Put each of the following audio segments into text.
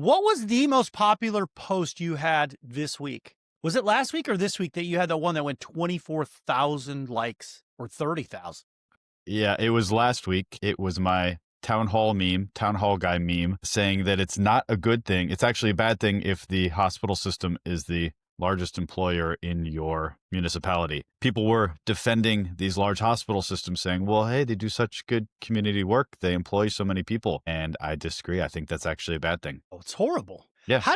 What was the most popular post you had this week? Was it last week or this week that you had the one that went 24,000 likes or 30,000? Yeah, it was last week. It was my town hall guy meme saying that it's not a good thing. It's actually a bad thing if the hospital system is the largest employer in your municipality. People were defending these large hospital systems saying, well, hey, they do such good community work. They employ so many people. And I disagree. I think that's actually a bad thing. Oh, it's horrible. Yeah. How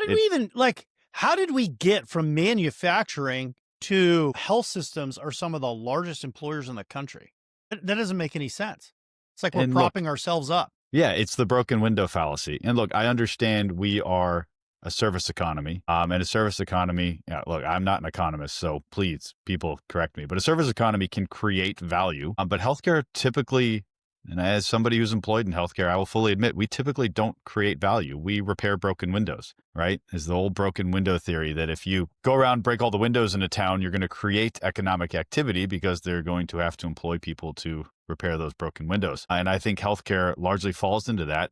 did we get from manufacturing to health systems are some of the largest employers in the country? That doesn't make any sense. It's like we're propping ourselves up. Yeah, it's the broken window fallacy. And look, I understand we are a service economy. And a service economy, look, I'm not an economist, so please, people correct me. But a service economy can create value. But healthcare typically, and as somebody who's employed in healthcare, I will fully admit, we typically don't create value. We repair broken windows, right? Is the old broken window theory that if you go around, break all the windows in a town, you're going to create economic activity because they're going to have to employ people to repair those broken windows. And I think healthcare largely falls into that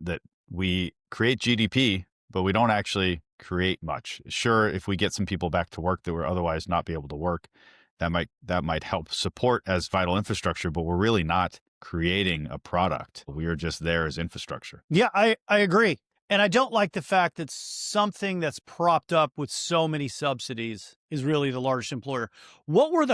we create GDP, but we don't actually create much. Sure, if we get some people back to work that would otherwise not be able to work, that might help support as vital infrastructure, but we're really not creating a product. We are just there as infrastructure. Yeah, I agree. And I don't like the fact that something that's propped up with so many subsidies is really the largest employer. What were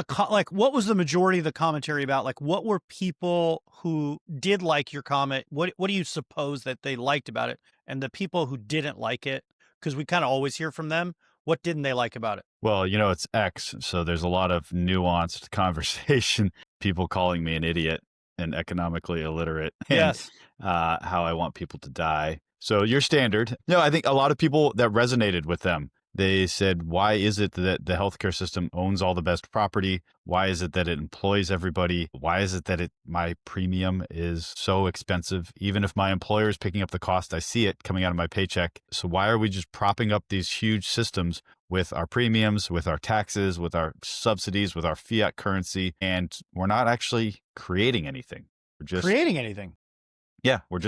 what was the majority of the commentary about? Like, what were people who did like your comment? What do you suppose that they liked about it? And the people who didn't like it, because we kind of always hear from them, what didn't they like about it? Well, it's X, so there's a lot of nuanced conversation, people calling me an idiot and economically illiterate. Yes. And, how I want people to die. So your standard. No, I think a lot of people that resonated with them. They said, why is it that the healthcare system owns all the best property? Why is it that it employs everybody? Why is it that my premium is so expensive? Even if my employer is picking up the cost, I see it coming out of my paycheck. So why are we just propping up these huge systems with our premiums, with our taxes, with our subsidies, with our fiat currency? And we're not actually creating anything. We're just creating anything. Yeah, we're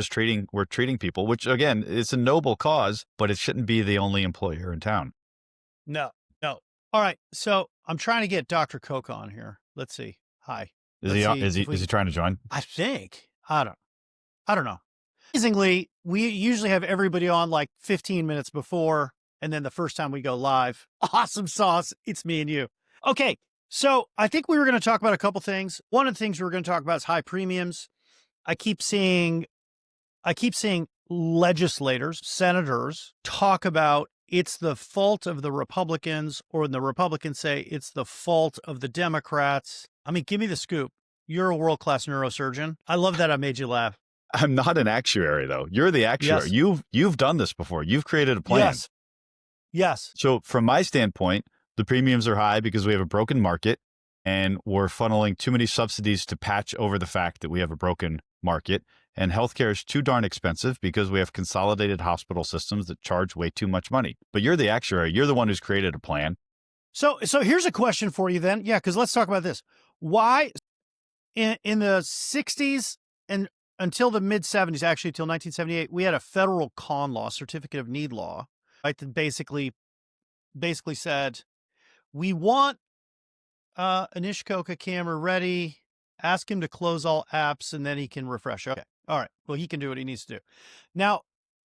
treating people, which again, it's a noble cause, but it shouldn't be the only employer in town. No. All right. So I'm trying to get Dr. Koka on here. Let's see. Hi. Is he trying to join? I think. I don't know. Amazingly, we usually have everybody on like 15 minutes before, and then the first time we go live. Awesome sauce. It's me and you. Okay. So I think we were going to talk about a couple things. One of the things we were going to talk about is high premiums. I keep seeing legislators, senators talk about it's the fault of the Republicans, or the Republicans say it's the fault of the Democrats. I mean, give me the scoop. You're a world-class neurosurgeon. I love that I made you laugh. I'm not an actuary though. You're the actuary. Yes. You've done this before. You've created a plan. Yes. So from my standpoint, the premiums are high because we have a broken market and we're funneling too many subsidies to patch over the fact that we have a broken market. And healthcare is too darn expensive because we have consolidated hospital systems that charge way too much money. But you're the actuary. You're the one who's created a plan. So here's a question for you then. Yeah, because let's talk about this. Why in the 60s and until the mid 70s, actually until 1978, we had a federal con law, certificate of need law, right? That basically said, we want Anish Koka camera ready. Ask him to close all apps and then he can refresh. Okay. All right. Well, he can do what he needs to do. Now,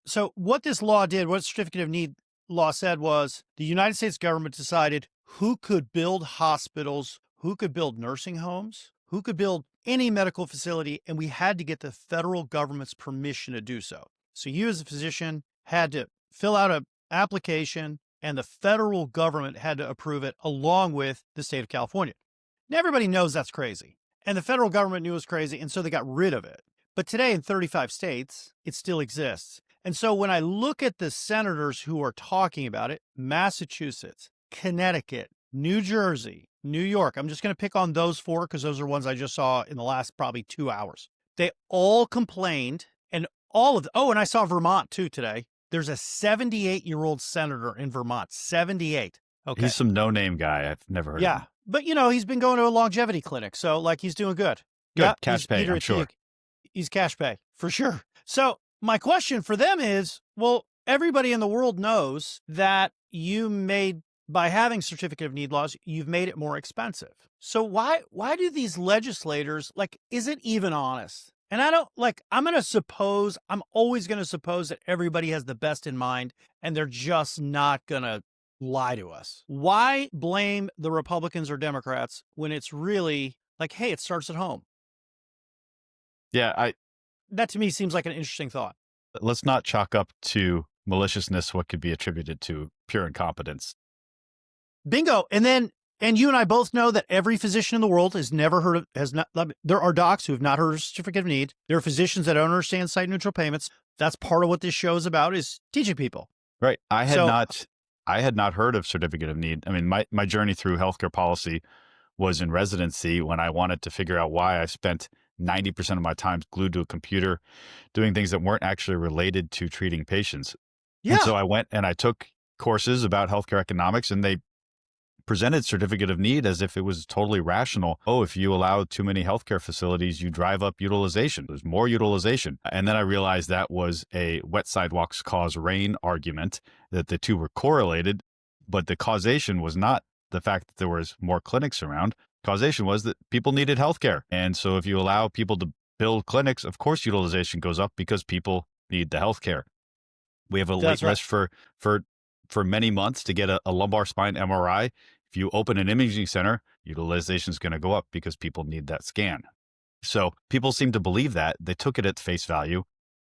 so what this law did, what certificate of need law said was the United States government decided who could build hospitals, who could build nursing homes, who could build any medical facility. And we had to get the federal government's permission to do so. So you as a physician had to fill out an application and the federal government had to approve it along with the state of California. Now, everybody knows that's crazy. And the federal government knew it was crazy, and so they got rid of it. But today in 35 states, it still exists. And so when I look at the senators who are talking about it, Massachusetts, Connecticut, New Jersey, New York, I'm just going to pick on those four because those are ones I just saw in the last probably 2 hours. They all complained, and and I saw Vermont too today. There's a 78-year-old senator in Vermont, 78. Okay. He's some no-name guy. I've never heard of him. Yeah. But, he's been going to a longevity clinic. So, he's doing good. Good. Yeah, Cash pay, I'm sure. He's cash pay, for sure. So, my question for them is, well, everybody in the world knows that by having certificate of need laws, you've made it more expensive. So why do these legislators, like, is it even honest? And I don't like, I'm always going to suppose that everybody has the best in mind and they're just not going to lie to us. Why blame the Republicans or Democrats when it's really like, hey, it starts at home? Yeah, That to me seems like an interesting thought. let's not chalk up to maliciousness what could be attributed to pure incompetence. Bingo. And you and I both know that every physician in the world there are docs who have not heard of certificate of need. There are physicians that don't understand site neutral payments. That's part of what this show is about, is teaching people. Right. I had not heard of certificate of need. I mean, my journey through healthcare policy was in residency when I wanted to figure out why I spent 90% of my time glued to a computer doing things that weren't actually related to treating patients. Yeah. And so I went and I took courses about healthcare economics, and they presented certificate of need as if it was totally rational. Oh, if you allow too many healthcare facilities, you drive up utilization. There's more utilization. And then I realized that was a wet sidewalks cause rain argument, that the two were correlated, but the causation was not the fact that there was more clinics around. Causation was that people needed healthcare. And so if you allow people to build clinics, of course, utilization goes up because people need the healthcare. We have a wait list for many months to get a lumbar spine MRI. If you open an imaging center, utilization is going to go up because people need that scan. So people seem to believe that. They took it at face value,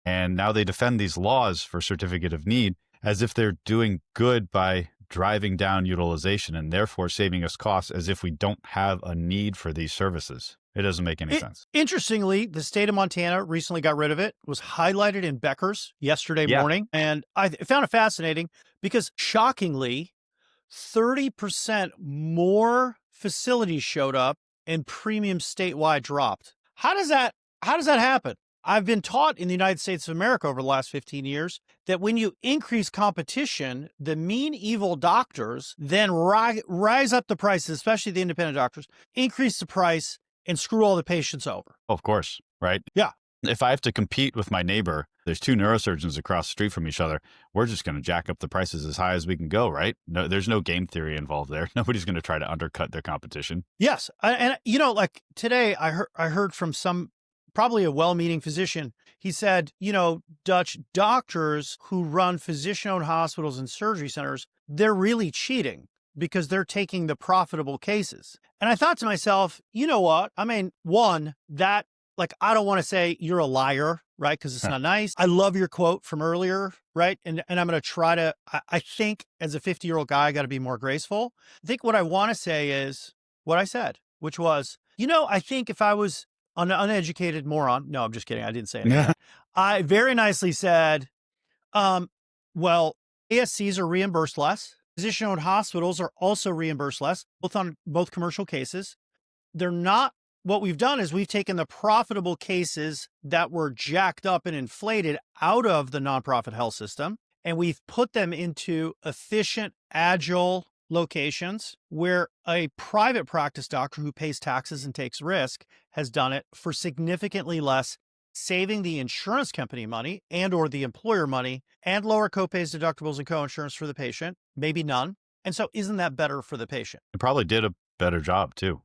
and now they defend these laws for certificate of need as if they're doing good by driving down utilization and therefore saving us costs, as if we don't have a need for these services. It doesn't make any sense. Interestingly, the state of Montana recently got rid of it. It was highlighted in Becker's yesterday morning. And I found it fascinating because, shockingly, 30% more facilities showed up and premiums statewide dropped. How does that happen? I've been taught in the United States of America over the last 15 years that when you increase competition, the mean evil doctors then rise up the prices, especially the independent doctors, increase the price and screw all the patients over. Of course, right? Yeah. If I have to compete with my neighbor, there's two neurosurgeons across the street from each other, we're just going to jack up the prices as high as we can go, right? No, there's no game theory involved there. Nobody's going to try to undercut their competition. Yes. And like today I heard from probably a well-meaning physician. He said, Dutch doctors who run physician-owned hospitals and surgery centers, they're really cheating because they're taking the profitable cases. And I thought to myself, you know what? I mean, I don't want to say you're a liar, right? Because it's not nice. I love your quote from earlier, right? And I'm going to try to, I think as a 50-year-old guy, I got to be more graceful. I think what I want to say is what I said, which was, I think if I was an uneducated moron, no, I'm just kidding. I didn't say anything. I very nicely said, well, ASCs are reimbursed less. Physician-owned hospitals are also reimbursed less, both commercial cases. They're not. What we've done is we've taken the profitable cases that were jacked up and inflated out of the nonprofit health system, and we've put them into efficient, agile locations where a private practice doctor who pays taxes and takes risk has done it for significantly less, saving the insurance company money and or the employer money, and lower copays, deductibles, and coinsurance for the patient, maybe none. And so isn't that better for the patient? It probably did a better job too.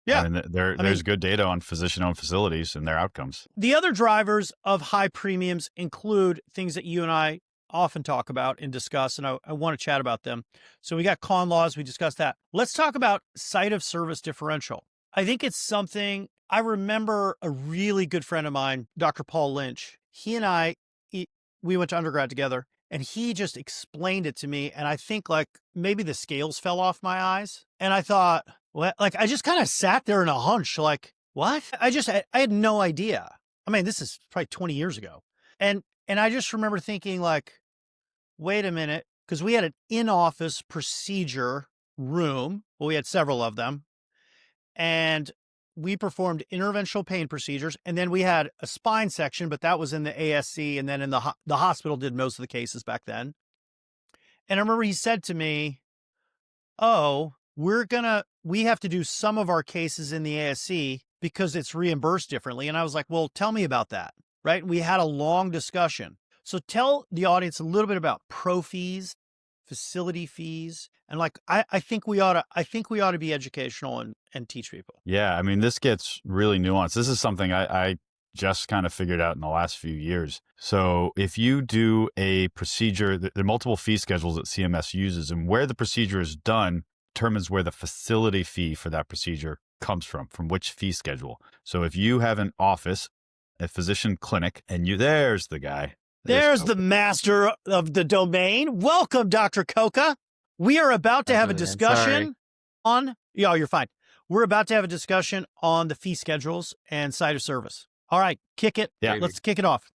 Yeah. I mean, there's good data on physician-owned facilities and their outcomes. The other drivers of high premiums include things that you and I often talk about and discuss, and I want to chat about them. So we got con laws. We discussed that. Let's talk about site of service differential. I think it's something I remember a really good friend of mine, Dr. Paul Lynch. He and I, we went to undergrad together, and he just explained it to me. And I think maybe the scales fell off my eyes. And I thought, I just kind of sat there in a hunch, what? I had no idea. I mean, this is probably 20 years ago. And I just remember thinking wait a minute, because we had an in-office procedure room. Well, we had several of them. And we performed interventional pain procedures. And then we had a spine section, but that was in the ASC. And then in the hospital did most of the cases back then. And I remember he said to me, oh, we have to do some of our cases in the ASC because it's reimbursed differently. And I was like, well, tell me about that, right? We had a long discussion. So tell the audience a little bit about pro fees, facility fees, and like I think we ought to be educational and teach people. Yeah, I mean, this gets really nuanced. This is something I just kind of figured out in the last few years. So if you do a procedure, there are multiple fee schedules that CMS uses, and where the procedure is done determines where the facility fee for that procedure comes from which fee schedule. So if you have an office, a physician clinic, and there's the guy. There's the master of the domain. Welcome, Dr. Koka. We are about to have a discussion on, you're fine. We're about to have a discussion on the fee schedules and site of service. All right, kick it. Yeah. Let's kick it off.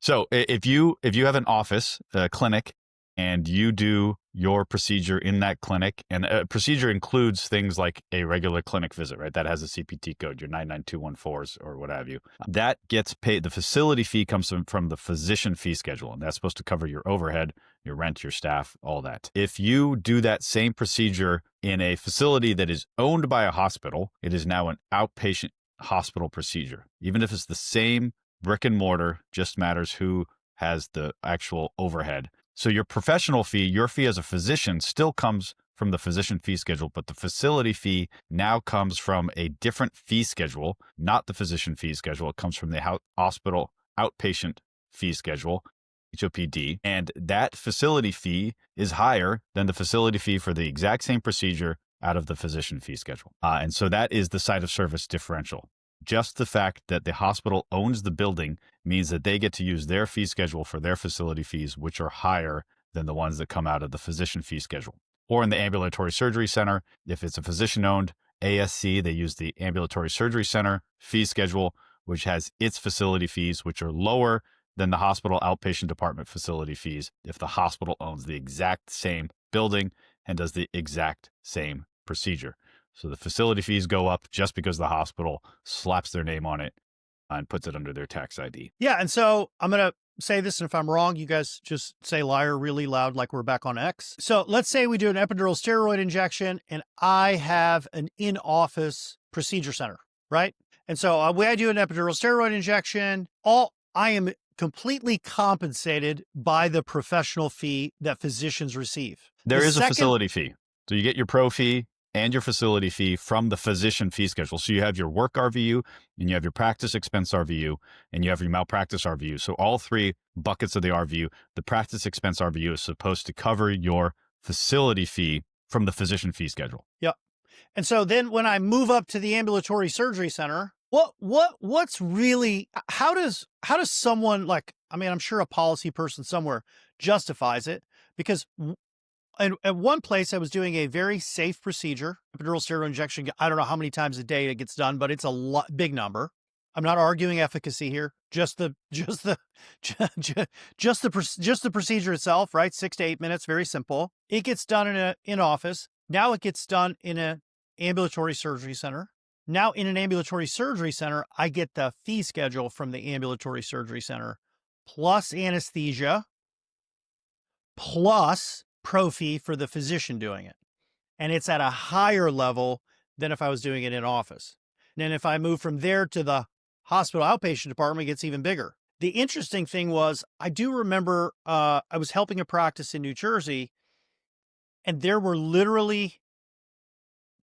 So if you have an office, a clinic, and you do your procedure in that clinic, and a procedure includes things like a regular clinic visit, right? That has a CPT code, your 99214s or what have you. That gets paid. The facility fee comes from the physician fee schedule, and that's supposed to cover your overhead, your rent, your staff, all that. If you do that same procedure in a facility that is owned by a hospital, it is now an outpatient hospital procedure. Even if it's the same brick and mortar, just matters who has the actual overhead. So your professional fee, your fee as a physician, still comes from the physician fee schedule, but the facility fee now comes from a different fee schedule, not the physician fee schedule. It comes from the hospital outpatient fee schedule, HOPD, and that facility fee is higher than the facility fee for the exact same procedure out of the physician fee schedule. And so that is the site of service differential. Just the fact that the hospital owns the building means that they get to use their fee schedule for their facility fees, which are higher than the ones that come out of the physician fee schedule. Or in the ambulatory surgery center, if it's a physician-owned ASC, they use the ambulatory surgery center fee schedule, which has its facility fees, which are lower than the hospital outpatient department facility fees if the hospital owns the exact same building and does the exact same procedure. So the facility fees go up just because the hospital slaps their name on it and puts it under their tax ID. Yeah, and so I'm going to say this, and if I'm wrong, you guys just say liar really loud like we're back on X. So let's say we do an epidural steroid injection, and I have an in-office procedure center, right? And so when I do an epidural steroid injection, I am completely compensated by the professional fee that physicians receive. There is a facility fee. So you get your pro fee and your facility fee from the physician fee schedule. So you have your work RVU, and you have your practice expense RVU, and you have your malpractice RVU. So all three buckets of the RVU, the practice expense RVU is supposed to cover your facility fee from the physician fee schedule. Yep. And so then when I move up to the ambulatory surgery center, what's really, how does someone, like, I mean, I'm sure a policy person somewhere justifies it, because at one place I was doing a very safe procedure, epidural steroid injection. I don't know how many times a day it gets done, but it's a big number. I'm not arguing efficacy here. Just the procedure itself, right? 6 to 8 minutes, very simple. It gets done in office. Now it gets done in an ambulatory surgery center. Now in an ambulatory surgery center, I get the fee schedule from the ambulatory surgery center, plus anesthesia, plus pro fee for the physician doing it. And it's at a higher level than if I was doing it in office. And then if I move from there to the hospital outpatient department, it gets even bigger. The interesting thing was, I do remember I was helping a practice in New Jersey, and there were literally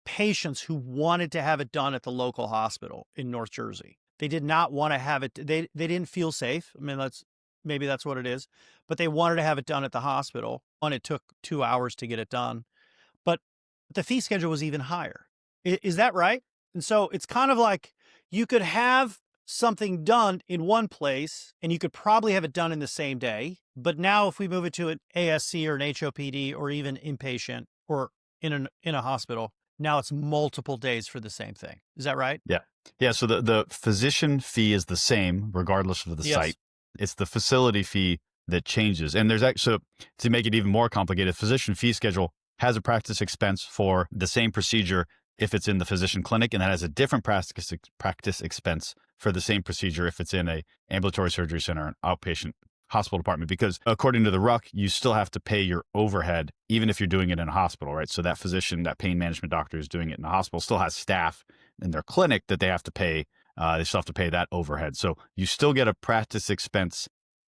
patients who wanted to have it done at the local hospital in North Jersey. They did not want to have it. They didn't feel safe. I mean, maybe that's what it is, but they wanted to have it done at the hospital. And it took 2 hours to get it done, but the fee schedule was even higher. Is that right? And so it's kind of like you could have something done in one place and you could probably have it done in the same day. But now if we move it to an ASC or an HOPD or even inpatient or in a hospital, now it's multiple days for the same thing. Is that right? Yeah. Yeah. So the physician fee is the same regardless of the site. It's the facility fee that changes. And there's actually, so to make it even more complicated, physician fee schedule has a practice expense for the same procedure if it's in the physician clinic, and that has a different practice expense for the same procedure if it's in a ambulatory surgery center, an outpatient hospital department, because according to the RUC, you still have to pay your overhead, even if you're doing it in a hospital, right? So that physician, that pain management doctor is doing it in a hospital, still has staff in their clinic that they have to pay. They still have to pay that overhead. So you still get a practice expense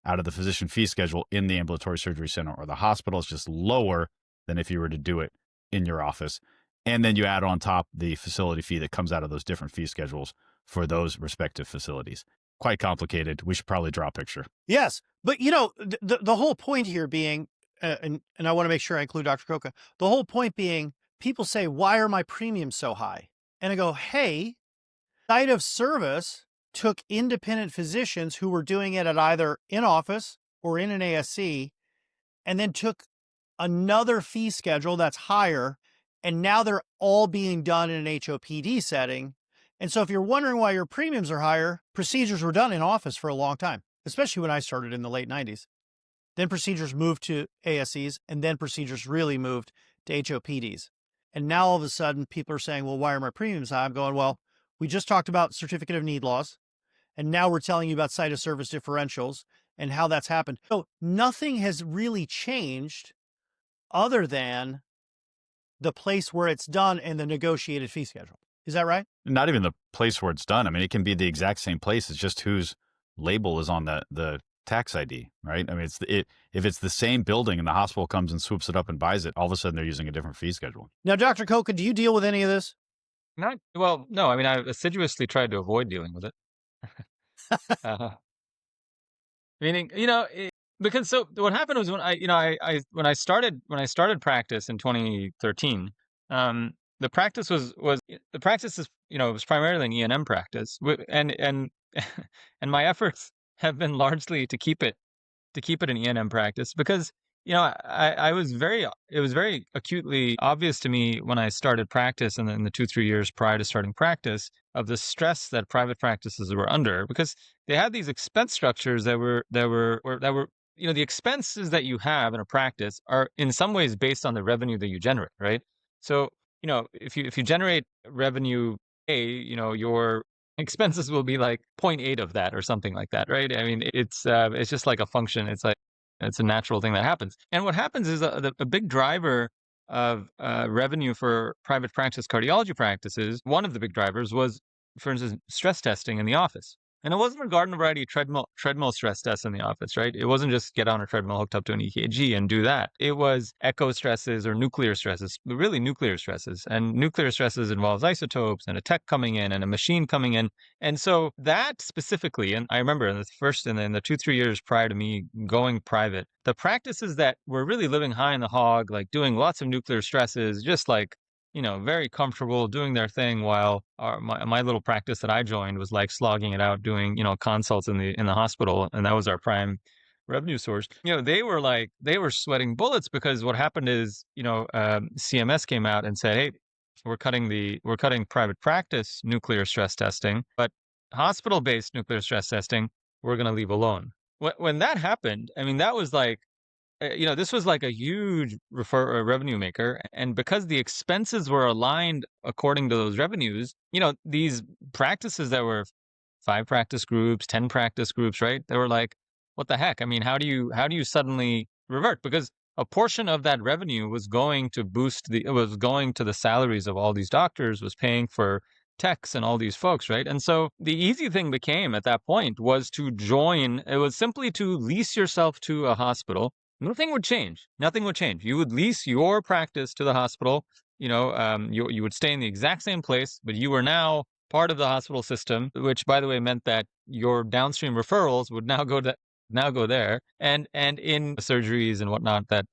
out of the physician fee schedule in the ambulatory surgery center or the hospital. It's just lower than if you were to do it in your office. And then you add on top the facility fee that comes out of those different fee schedules for those respective facilities. Quite complicated. We should probably draw a picture. Yes. But, the whole point here being, and I want to make sure I include Dr. Koka, the whole point being, people say, why are my premiums so high? And I go, hey, site of service took independent physicians who were doing it at either in office or in an ASC, and then took another fee schedule that's higher, and now they're all being done in an HOPD setting. And so if you're wondering why your premiums are higher, procedures were done in office for a long time, especially when I started in the late 90s. Then procedures moved to ASCs, and then procedures really moved to HOPDs. And now all of a sudden people are saying, well, why are my premiums high? I'm going, well, we just talked about certificate of need laws, and now we're telling you about site of service differentials and how that's happened. So nothing has really changed other than the place where it's done and the negotiated fee schedule. Is that right? Not even the place where it's done. I mean, it can be the exact same place. It's just whose label is on the tax ID, right? I mean, if it's the same building and the hospital comes and swoops it up and buys it, all of a sudden they're using a different fee schedule. Now, Dr. Koka, do you deal with any of this? No. I mean, I've assiduously tried to avoid dealing with it. uh, Meaning, because so what happened was when when I started practice in 2013, the practice the practice is was primarily an E&M practice, and and my efforts have been largely to keep it an E&M practice because it was very acutely obvious to me when I started practice and in the 2-3 years prior to starting practice of the stress that private practices were under, because they had these expense structures that were the expenses that you have in a practice are in some ways based on the revenue that you generate, right? So if you generate revenue A, your expenses will be like 0.8 of that or something like that, right? I mean, it's just like a function. It's a natural thing that happens. And what happens is a big driver of revenue for private practice cardiology practices, one of the big drivers was, for instance, stress testing in the office. And it wasn't a garden variety treadmill stress test in the office, right? It wasn't just get on a treadmill hooked up to an EKG and do that. It was echo stresses or nuclear stresses, but really nuclear stresses. And nuclear stresses involves isotopes and a tech coming in and a machine coming in. And so that specifically, and I remember in the 2-3 years prior to me going private, the practices that were really living high in the hog, like doing lots of nuclear stresses, just like very comfortable doing their thing, while my little practice that I joined was like slogging it out, doing consults in the hospital, and that was our prime revenue source. They were sweating bullets because what happened is CMS came out and said, hey, we're cutting private practice nuclear stress testing, but hospital-based nuclear stress testing we're going to leave alone. When that happened, I mean, that was like, this was like a huge revenue maker. And because the expenses were aligned according to those revenues, these practices that were 5 practice groups, 10 practice groups, right? They were like, what the heck? I mean, how do you suddenly revert? Because a portion of that revenue was going to the salaries of all these doctors, was paying for techs and all these folks, right? And so the easy thing became at that point was to join. It was simply to lease yourself to a hospital. Nothing would change. You would lease your practice to the hospital. You would stay in the exact same place, but you were now part of the hospital system, which, by the way, meant that your downstream referrals would now go there, and in surgeries and whatnot that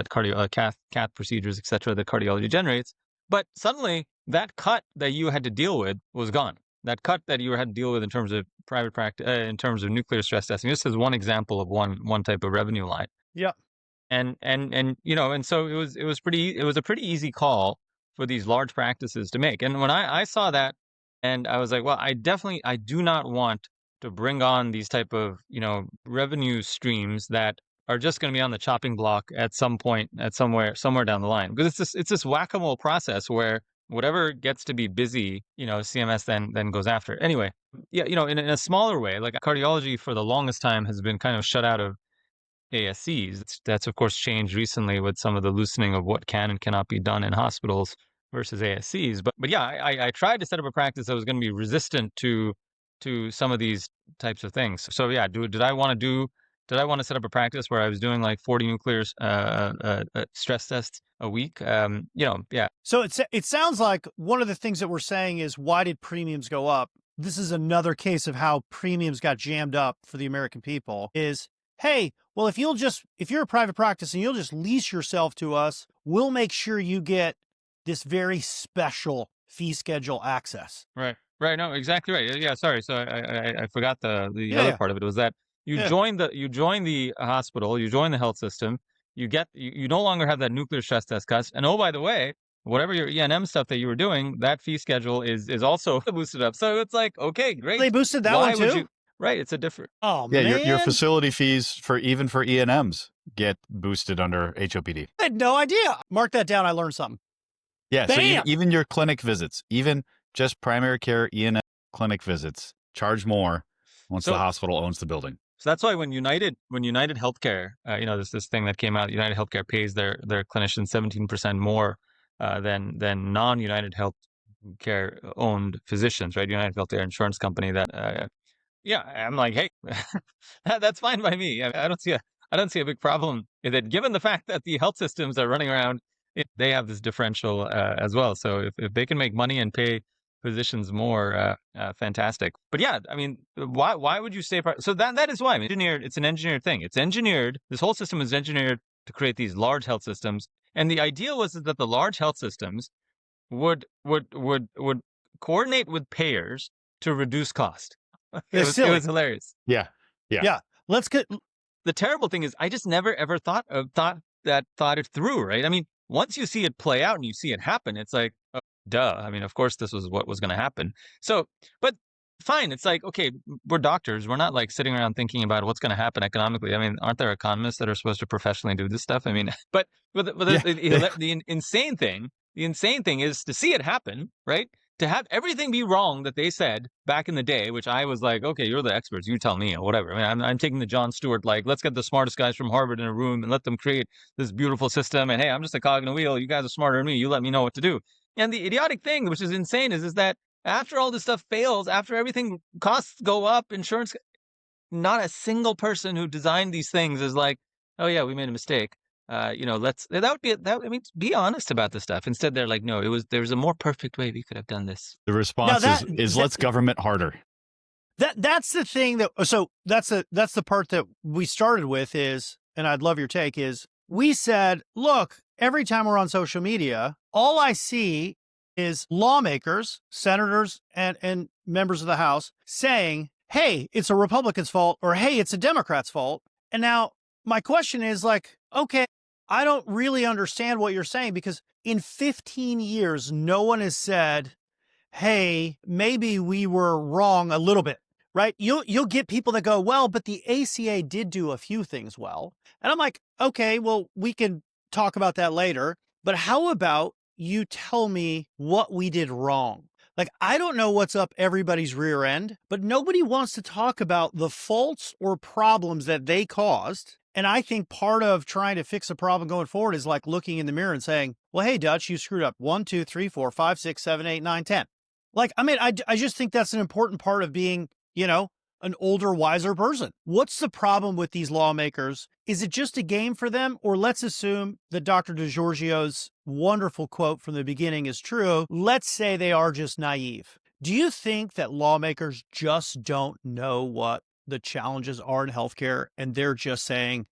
cardio cath procedures, etc., that cardiology generates. But suddenly, that cut that you had to deal with was gone. That cut that you had to deal with in terms of private practice, in terms of nuclear stress testing. This is one example of one type of revenue line. Yeah. And so it was a pretty easy call for these large practices to make. And when I saw that, and I was like, well, I do not want to bring on these type of revenue streams that are just going to be on the chopping block at some point, somewhere down the line, because it's this whack-a-mole process where whatever gets to be busy, CMS then goes after it. Anyway, yeah, in a smaller way, like cardiology for the longest time has been kind of shut out of ASCs. That's of course changed recently with some of the loosening of what can and cannot be done in hospitals versus ASCs. But yeah, I tried to set up a practice that was going to be resistant to some of these types of things. So yeah, did I want to do did I want to set up a practice where I was doing like 40 nuclear stress tests a week? Yeah. So it sounds like one of the things that we're saying is, why did premiums go up? This is another case of how premiums got jammed up for the American people is, hey, well, if you're a private practice and you'll just lease yourself to us, we'll make sure you get this very special fee schedule access. Right. No, exactly right. Yeah. Sorry. So I forgot the Yeah, other yeah. part of it was that you Yeah. join the hospital, you join the health system, you no longer have that nuclear stress test cost. And oh, by the way, whatever your E&M stuff that you were doing, that fee schedule is also boosted up. So it's like, okay, great. They boosted that Why one would too? you? Right. It's a different. Oh, Yeah, man. your facility fees for E&Ms get boosted under HOPD. I had no idea. Mark that down. I learned something. Yeah, so Bam! even your clinic visits, even just primary care E&M clinic visits, charge more once the hospital owns the building. So that's why when United Healthcare, there's this thing that came out. United Healthcare pays their clinicians 17% more than non-United Healthcare owned physicians, right? United Healthcare insurance company that, I'm like, hey, that's fine by me. I don't see a big problem with it, given the fact that the health systems are running around. They have this differential as well. So if they can make money and pay physicians more, fantastic. But yeah, I mean, why would you say so? That is why. I mean, it's an engineered thing. It's engineered. This whole system is engineered to create these large health systems. And the idea was that the large health systems would coordinate with payers to reduce cost. It was hilarious. Yeah. Let's get. The terrible thing is, I just never ever thought it through. Right? I mean, once you see it play out and you see it happen, it's like, oh, duh. I mean, of course, this was what was going to happen. So, but fine. It's like, okay, we're doctors. We're not like sitting around thinking about what's going to happen economically. I mean, aren't there economists that are supposed to professionally do this stuff? I mean, but the insane thing is to see it happen, right? To have everything be wrong that they said back in the day, which I was like, okay, you're the experts, you tell me, or whatever. I mean, I'm taking the Jon Stewart, like, let's get the smartest guys from Harvard in a room and let them create this beautiful system. And hey, I'm just a cog in a wheel. You guys are smarter than me. You let me know what to do. And the idiotic thing, which is insane, is that after all this stuff fails, after everything costs go up, insurance, not a single person who designed these things is like, oh yeah, we made a mistake. Be honest about this stuff. Instead, they're like, no, there's a more perfect way we could have done this. The response is let's government harder. That's the thing that's the part that we started with is, and I'd love your take, is we said, look, every time we're on social media, all I see is lawmakers, senators, and members of the House saying, hey, it's a Republican's fault, or hey, it's a Democrat's fault. And now my question is like, okay, I don't really understand what you're saying, because in 15 years, no one has said, hey, maybe we were wrong a little bit, right? You'll get people that go, well, but the ACA did do a few things well. And I'm like, okay, well, we can talk about that later. But how about you tell me what we did wrong? Like, I don't know what's up everybody's rear end, but nobody wants to talk about the faults or problems that they caused. And I think part of trying to fix a problem going forward is like looking in the mirror and saying, well, hey, Dutch, you screwed up 1, 2, 3, 4, 5, 6, 7, 8, 9, 10. Like, I mean, I just think that's an important part of being, an older, wiser person. What's the problem with these lawmakers? Is it just a game for them? Or let's assume that Dr. DiGiorgio's wonderful quote from the beginning is true. Let's say they are just naive. Do you think that lawmakers just don't know what the challenges are in healthcare, and they're just saying,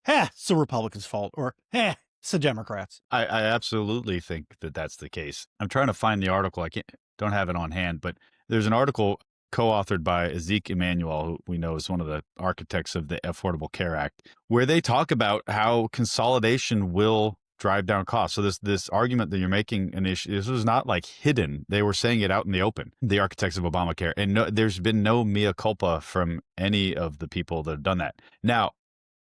it's the Republicans' fault, or it's the Democrats? I absolutely think that that's the case. I'm trying to find the article. Don't have it on hand, but there's an article co-authored by Ezek Emanuel, who we know is one of the architects of the Affordable Care Act, where they talk about how consolidation will drive down costs. So this argument that you're making, Anish, this was not like hidden. They were saying it out in the open, the architects of Obamacare. And there's been no mea culpa from any of the people that have done that. Now,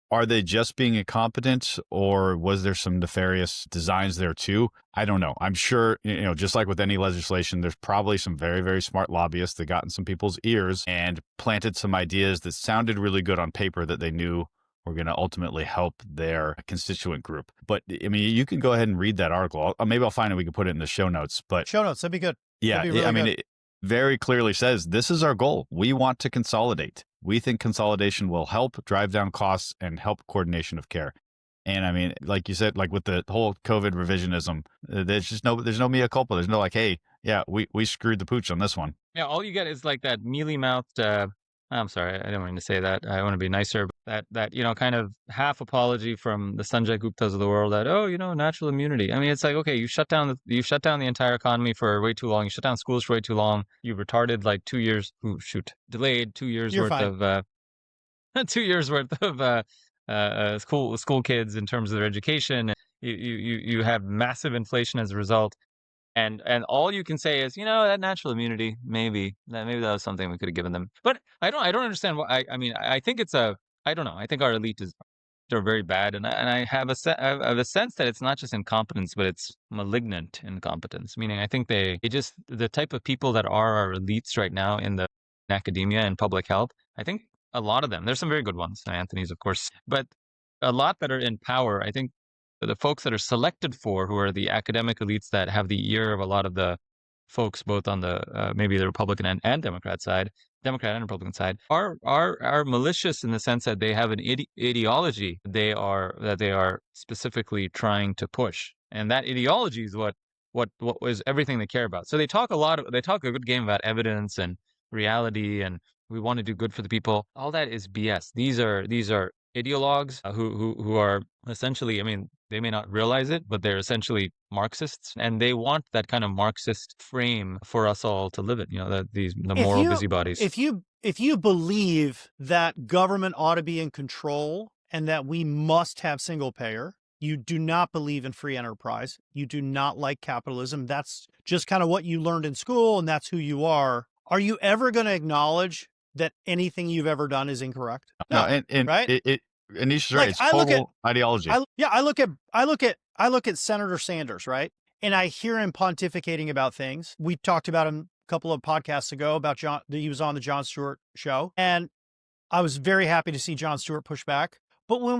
are they just being incompetent, or was there some nefarious designs there too? I don't know. I'm sure, just like with any legislation, there's probably some very, very smart lobbyists that got in some people's ears and planted some ideas that sounded really good on paper that they knew were going to ultimately help their constituent group. But I mean, you can go ahead and read that article. Maybe I'll find it. We can put it in the show notes. But show notes, that'd be good. Yeah, that'd be really good. It very clearly says this is our goal. We want to consolidate. We think consolidation will help drive down costs and help coordination of care. And I mean, like you said, like with the whole COVID revisionism, there's no mea culpa. There's no like, hey, yeah, we screwed the pooch on this one. Yeah, all you get is like that mealy-mouthed, I'm sorry, I didn't mean to say that. I want to be nicer. But that kind of half apology from the Sanjay Guptas of the world that, oh, natural immunity. I mean, it's like, okay, you shut down the entire economy for way too long. You shut down schools for way too long. You retarded like 2 years. Ooh, shoot, delayed 2 years You're worth fine. of 2 years worth of school kids in terms of their education. You have massive inflation as a result. And all you can say is, that natural immunity, maybe that was something we could have given them. But I don't understand why. I mean, I think I don't know. I think our elite they're very bad, and I have I have a sense that it's not just incompetence, but it's malignant incompetence. Meaning, I think it just the type of people that are our elites right now in academia and public health. I think a lot of them. There's some very good ones, Anthony's, of course, but a lot that are in power. I think the folks that are selected for, who are the academic elites that have the ear of a lot of the folks, both on the maybe the Republican and Democrat side, Democrat and Republican side, are malicious in the sense that they have an ideology that they are specifically trying to push, and that ideology is what was everything they care about. So they talk a good game about evidence and reality, and we want to do good for the people. All that is BS. These are ideologues who are essentially, I mean, they may not realize it, but they're essentially Marxists, and they want that kind of Marxist frame for us all to live in. The moral busybodies. If you believe that government ought to be in control and that we must have single payer, you do not believe in free enterprise. You do not like capitalism. That's just kind of what you learned in school, and that's who you are. Are you ever going to acknowledge that anything you've ever done is incorrect? No, and right? Anish is right. It's total ideology. I look at Senator Sanders, right? And I hear him pontificating about things. We talked about him a couple of podcasts ago about he was on the Jon Stewart show. And I was very happy to see Jon Stewart push back. But when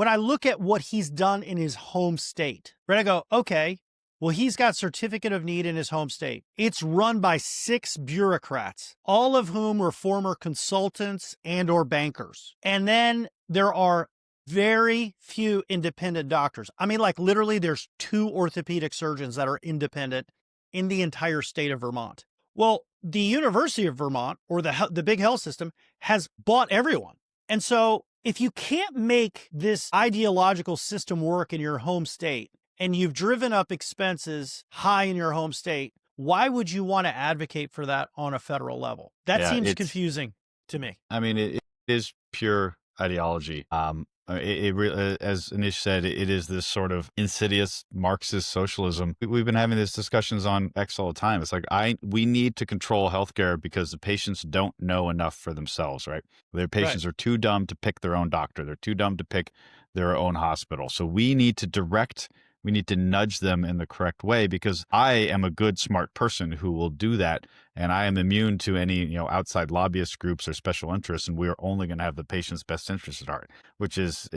I look at what he's done in his home state, right, I go, okay, well, he's got certificate of need in his home state. It's run by 6 bureaucrats, all of whom were former consultants and or bankers. And then there are very few independent doctors. I mean, like literally there's 2 orthopedic surgeons that are independent in the entire state of Vermont. Well, the University of Vermont, or the big health system, has bought everyone. And so if you can't make this ideological system work in your home state, and you've driven up expenses high in your home state, why would you want to advocate for that on a federal level? That seems confusing to me. I mean, it is pure ideology. As Anish said, it is this sort of insidious Marxist socialism. We've been having these discussions on X all the time. It's like, we need to control healthcare because the patients don't know enough for themselves, right? Their patients are too dumb to pick their own doctor. They're too dumb to pick their own hospital. So we need to nudge them in the correct way, because I am a good, smart person who will do that. And I am immune to any, outside lobbyist groups or special interests. And we are only going to have the patient's best interests at heart, which is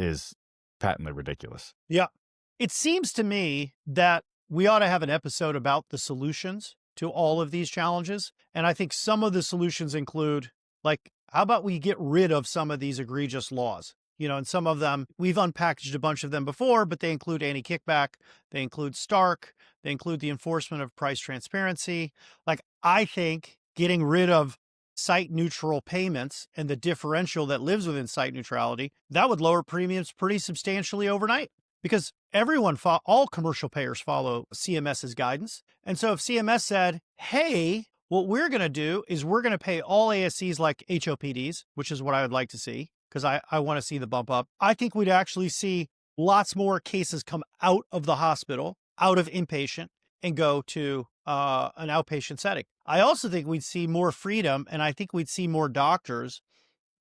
patently ridiculous. Yeah. It seems to me that we ought to have an episode about the solutions to all of these challenges. And I think some of the solutions include, like, how about we get rid of some of these egregious laws? And some of them, we've unpackaged a bunch of them before, but they include anti-kickback, they include Stark, they include the enforcement of price transparency. Like, I think getting rid of site-neutral payments and the differential that lives within site neutrality, that would lower premiums pretty substantially overnight, because all commercial payers follow CMS's guidance. And so if CMS said, hey, what we're going to do is we're going to pay all ASCs like HOPDs, which is what I would like to see, because I want to see the bump up. I think we'd actually see lots more cases come out of the hospital, out of inpatient, and go to an outpatient setting. I also think we'd see more freedom, and I think we'd see more doctors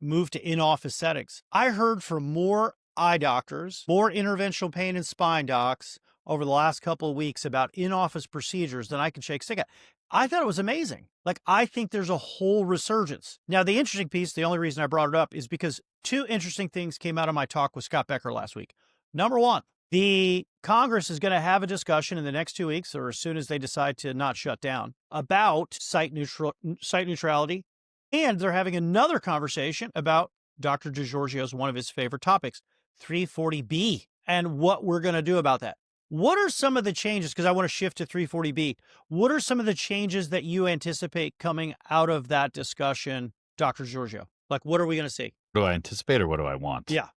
move to in-office settings. I heard from more eye doctors, more interventional pain and spine docs over the last couple of weeks about in-office procedures than I can shake a stick at. I thought it was amazing. Like, I think there's a whole resurgence. Now, the interesting piece, the only reason I brought it up is because 2 interesting things came out of my talk with Scott Becker last week. Number 1, the Congress is going to have a discussion in the next 2 weeks, or as soon as they decide to not shut down, about site neutrality And they're having another conversation about Dr. DiGiorgio's one of his favorite topics, 340B, and what we're going to do about that. What are some of the changes? Because I want to shift to 340B. What are some of the changes that you anticipate coming out of that discussion, Dr. DiGiorgio? Like, what are we going to see? What do I anticipate or what do I want? Yeah.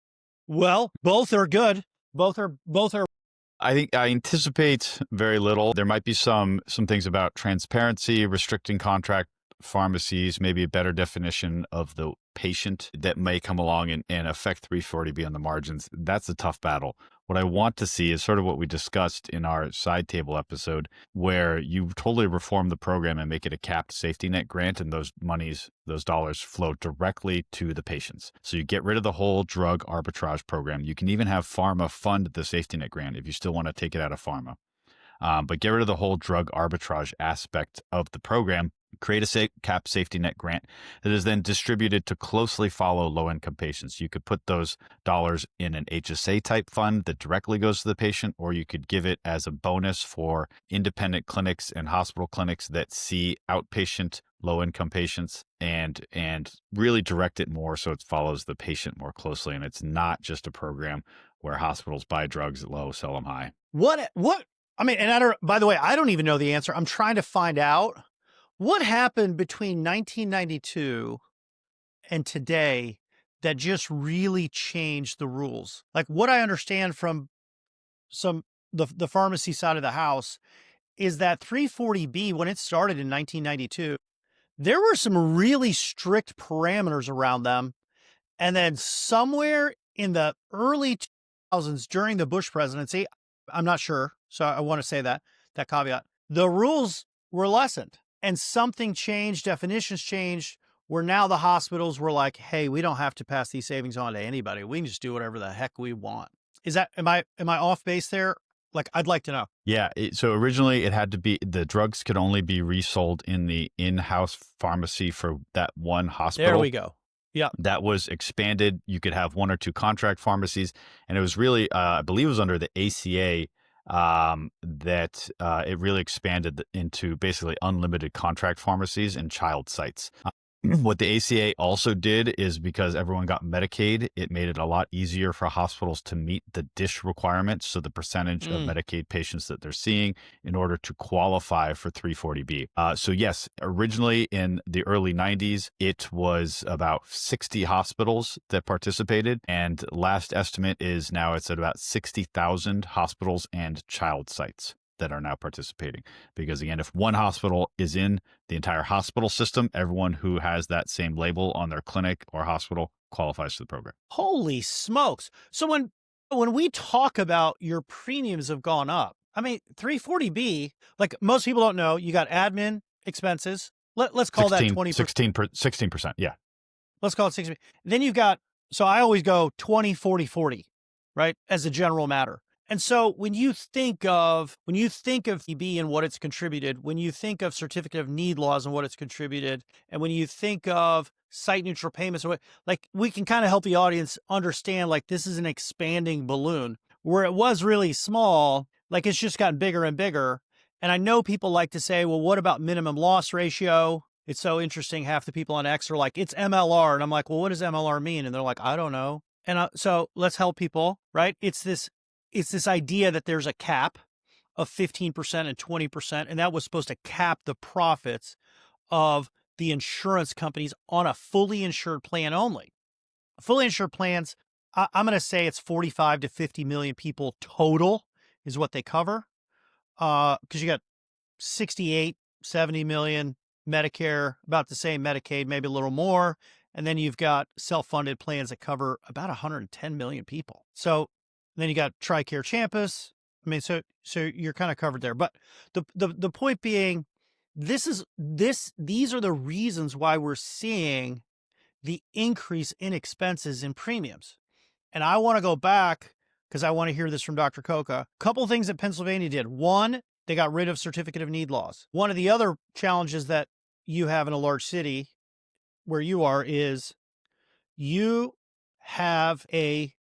Well, both are good. Both are. I think I anticipate very little. There might be some things about transparency, restricting contract pharmacies, maybe a better definition of the patient that may come along and affect 340B on the margins. That's a tough battle. What I want to see is sort of what we discussed in our side table episode, where you totally reform the program and make it a capped safety net grant, and those dollars flow directly to the patients. So you get rid of the whole drug arbitrage program. You can even have pharma fund the safety net grant if you still want to take it out of pharma. But get rid of the whole drug arbitrage aspect of the program, create a cap safety net grant that is then distributed to closely follow low-income patients. You could put those dollars in an HSA type fund that directly goes to the patient, or you could give it as a bonus for independent clinics and hospital clinics that see outpatient low-income patients and really direct it more so it follows the patient more closely. And it's not just a program where hospitals buy drugs at low, sell them high. What? I mean, and by the way, I don't even know the answer. I'm trying to find out. What happened between 1992 and today that just really changed the rules? Like, what I understand from the pharmacy side of the house is that 340B, when it started in 1992, there were some really strict parameters around them. And then somewhere in the early 2000s, during the Bush presidency, I'm not sure, so I want to say that caveat, the rules were lessened. And something changed, definitions changed, where now the hospitals were like, hey, we don't have to pass these savings on to anybody. We can just do whatever the heck we want. Am I off base there? Like, I'd like to know. Yeah. So originally it had to be, the drugs could only be resold in the in-house pharmacy for that one hospital. There we go. Yeah. That was expanded. You could have one or two contract pharmacies. And it was really, I believe it was under the ACA, that it really expanded into basically unlimited contract pharmacies and child sites. What the ACA also did is, because everyone got Medicaid, it made it a lot easier for hospitals to meet the DISH requirements, so the percentage of Medicaid patients that they're seeing, in order to qualify for 340B. So yes, originally in the early 90s, it was about 60 hospitals that participated, and last estimate is now it's at about 60,000 hospitals and child sites that are now participating. Because again, if one hospital is in the entire hospital system, everyone who has that same label on their clinic or hospital qualifies for the program. Holy smokes. So when we talk about your premiums have gone up, I mean, 340B, like most people don't know, you got admin expenses. Let's call that 20%. 16%. Yeah. Let's call it 60. Then you've got, so I always go 20, 40, 40, right? As a general matter. And so when you think of EB and what it's contributed, when you think of certificate of need laws and what it's contributed, and when you think of site neutral payments, like, we can kind of help the audience understand, like, this is an expanding balloon where it was really small, like it's just gotten bigger and bigger. And I know people like to say, well, what about minimum loss ratio? It's so interesting. Half the people on X are like, it's MLR. And I'm like, well, what does MLR mean? And they're like, I don't know. And so let's help people, right? It's this idea that there's a cap of 15% and 20%, and that was supposed to cap the profits of the insurance companies on a fully insured plan only. Fully insured plans, I'm going to say it's 45 to 50 million people total is what they cover, because you got 68, 70 million Medicare, about the same Medicaid, maybe a little more, and then you've got self-funded plans that cover about 110 million people. So then you got TRICARE Campus. I mean, so you're kind of covered there. But the point being, these are the reasons why we're seeing the increase in expenses in premiums. And I want to go back because I want to hear this from Dr. Koka. A couple of things that Pennsylvania did. One, they got rid of certificate of need laws. One of the other challenges that you have in a large city where you are is you have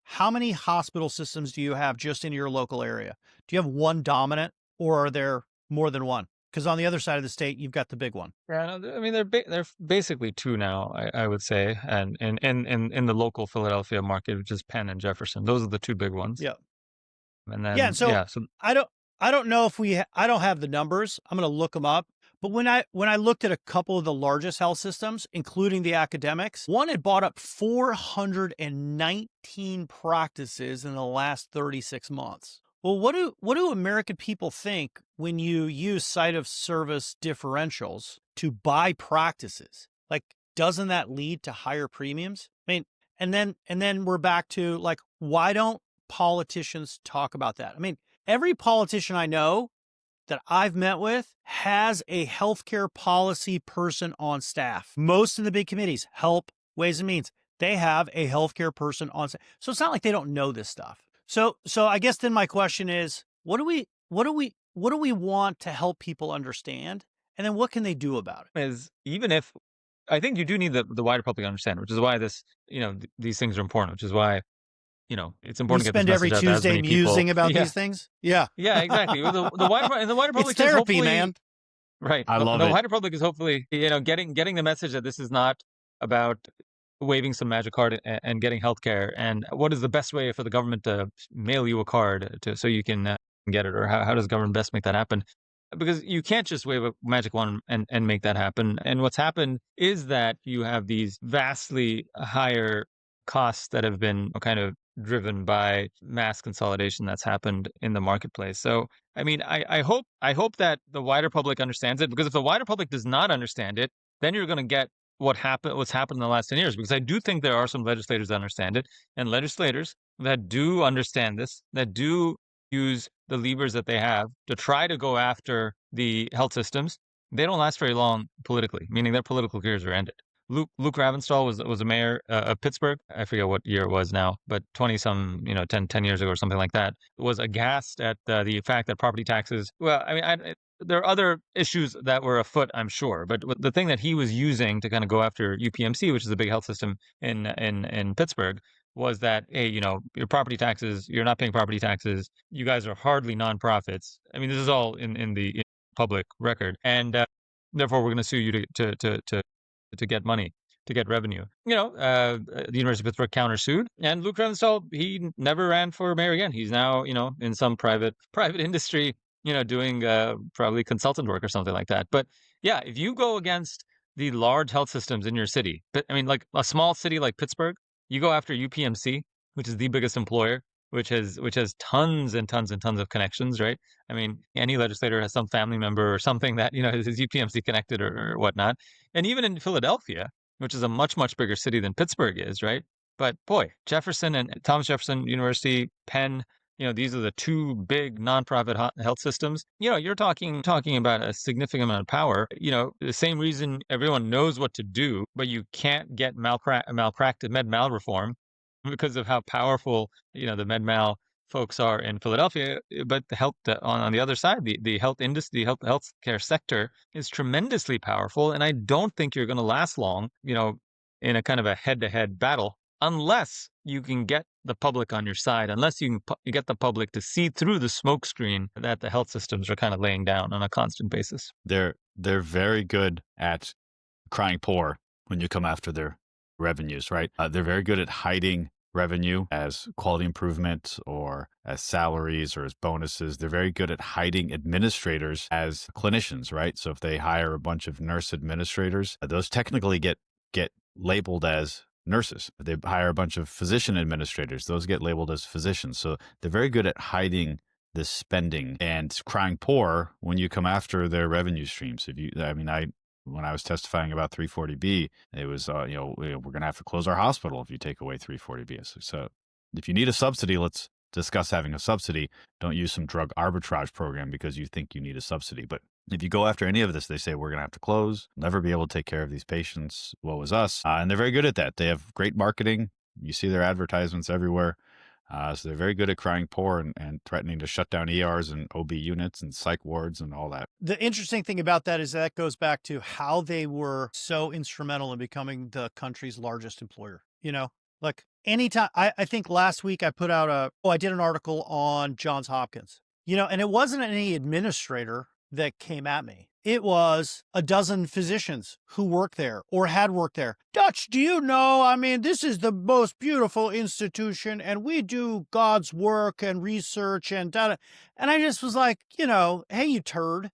how many hospital systems do you have just in your local area? Do you have one dominant, or are there more than one? Because on the other side of the state, you've got the big one. Yeah, no, I mean they're basically two now, I would say, and in the local Philadelphia market, which is Penn and Jefferson, those are the two big ones. Yeah. And Yeah. then And so so I don't know if I don't have the numbers. I'm going to look them up. But when I looked at a couple of the largest health systems, including the academics, one had bought up 419 practices in the last 36 months. Well, what do American people think when you use site of service differentials to buy practices? Like, doesn't that lead to higher premiums? I mean, and then we're back to like, why don't politicians talk about that? I mean, every politician I know that I've met with has a healthcare policy person on staff. Most of the big committees, Help, Ways and Means, they have a healthcare person on staff. So it's not like they don't know this stuff. So I guess then my question is, what do we want to help people understand? And then what can they do about it? is even if I think you do need the wider public to understand, which is why this, these things are important, which is why, it's You important to get this spend every message out to as Tuesday many people. musing about Yeah. these things? Yeah. Yeah, exactly. Well, the wider public It's is therapy, hopefully, man. right. I love the it. wider public is hopefully, getting the message that this is not about waving some magic card and getting healthcare, and what is the best way for the government to mail you a card so you can get it, or how does government best make that happen? Because you can't just wave a magic wand and make that happen. And what's happened is that you have these vastly higher costs that have been kind of driven by mass consolidation that's happened in the marketplace. So, I mean, I hope that the wider public understands it, because if the wider public does not understand it, then you're going to get what's happened in the last 10 years. Because I do think there are some legislators that understand it, and legislators that do understand this, that do use the levers that they have to try to go after the health systems. They don't last very long politically, meaning their political careers are ended. Luke Ravenstahl was a mayor of Pittsburgh. I forget what year it was now, but 20 some, 10 years ago or something like that, was aghast at the fact that property taxes, well, I mean, there are other issues that were afoot, I'm sure, but the thing that he was using to kind of go after UPMC, which is a big health system in Pittsburgh, was that, hey, your property taxes, you're not paying property taxes. You guys are hardly nonprofits. I mean, this is all in the public record, and therefore we're going to sue you to get money, to get revenue. The University of Pittsburgh countersued, and Luke Ravenstahl, he never ran for mayor again. He's now, in some private industry, doing probably consultant work or something like that. But yeah, if you go against the large health systems in your city, but I mean, like a small city like Pittsburgh, you go after UPMC, which is the biggest employer, which has tons and tons and tons of connections, right? I mean, any legislator has some family member or something that is UPMC connected or whatnot. And even in Philadelphia, which is a much much bigger city than Pittsburgh is, right? But boy, Jefferson and Thomas Jefferson University, Penn, these are the two big nonprofit health systems. You're talking about a significant amount of power. The same reason everyone knows what to do, but you can't get malpractice, med mal reform, because of how powerful the med mal folks are in Philadelphia. But the health on the other side, the health industry, the healthcare sector is tremendously powerful, and I don't think you're going to last long, in a kind of a head-to-head battle, unless you can get the public on your side, unless you can get the public to see through the smokescreen that the health systems are kind of laying down on a constant basis. They're very good at crying poor when you come after their revenues, right? They're very good at hiding revenue as quality improvement or as salaries or as bonuses. They're very good at hiding administrators as clinicians, right? So if they hire a bunch of nurse administrators, those technically get labeled as nurses. If they hire a bunch of physician administrators, those get labeled as physicians. So they're very good at hiding this spending and crying poor when you come after their revenue streams. When I was testifying about 340B, it was, we're going to have to close our hospital if you take away 340B. So if you need a subsidy, let's discuss having a subsidy. Don't use some drug arbitrage program because you think you need a subsidy. But if you go after any of this, they say, we're going to have to close, never be able to take care of these patients. Woe is us. And they're very good at that. They have great marketing. You see their advertisements everywhere. So they're very good at crying poor and threatening to shut down ERs and OB units and psych wards and all that. The interesting thing about that is that goes back to how they were so instrumental in becoming the country's largest employer. Like anytime, I think last week I put out I did an article on Johns Hopkins, and it wasn't any administrator that came at me. It was a dozen physicians who work there or had worked there. Dutch, do you know? I mean, this is the most beautiful institution and we do God's work and research and da. And I just was like, hey, you turd,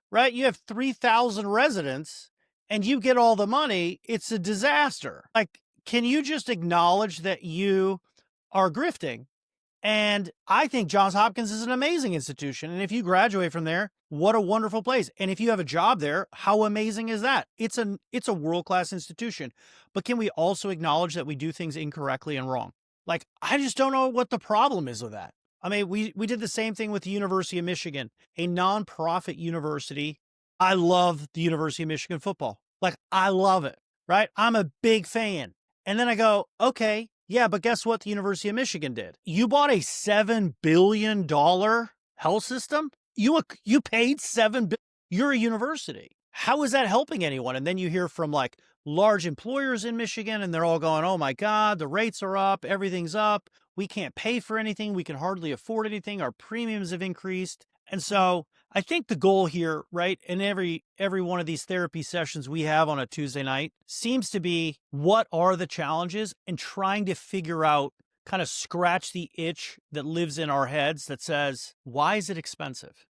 right? You have 3,000 residents and you get all the money. It's a disaster. Like, can you just acknowledge that you are grifting? And I think Johns Hopkins is an amazing institution. And if you graduate from there, what a wonderful place. And if you have a job there, how amazing is that? It's a world-class institution. But can we also acknowledge that we do things incorrectly and wrong? Like, I just don't know what the problem is with that. I mean, we did the same thing with the University of Michigan, a nonprofit university. I love the University of Michigan football. Like, I love it, right? I'm a big fan. And then I go, okay, yeah, but guess what the University of Michigan did? You bought a $7 billion health system? You paid $7 billion. You're a university. How is that helping anyone? And then you hear from like large employers in Michigan and they're all going, oh my God, the rates are up, everything's up. We can't pay for anything. We can hardly afford anything. Our premiums have increased. And so I think the goal here, right, in every one of these therapy sessions we have on a Tuesday night seems to be what are the challenges and trying to figure out, kind of scratch the itch that lives in our heads that says, why is it expensive?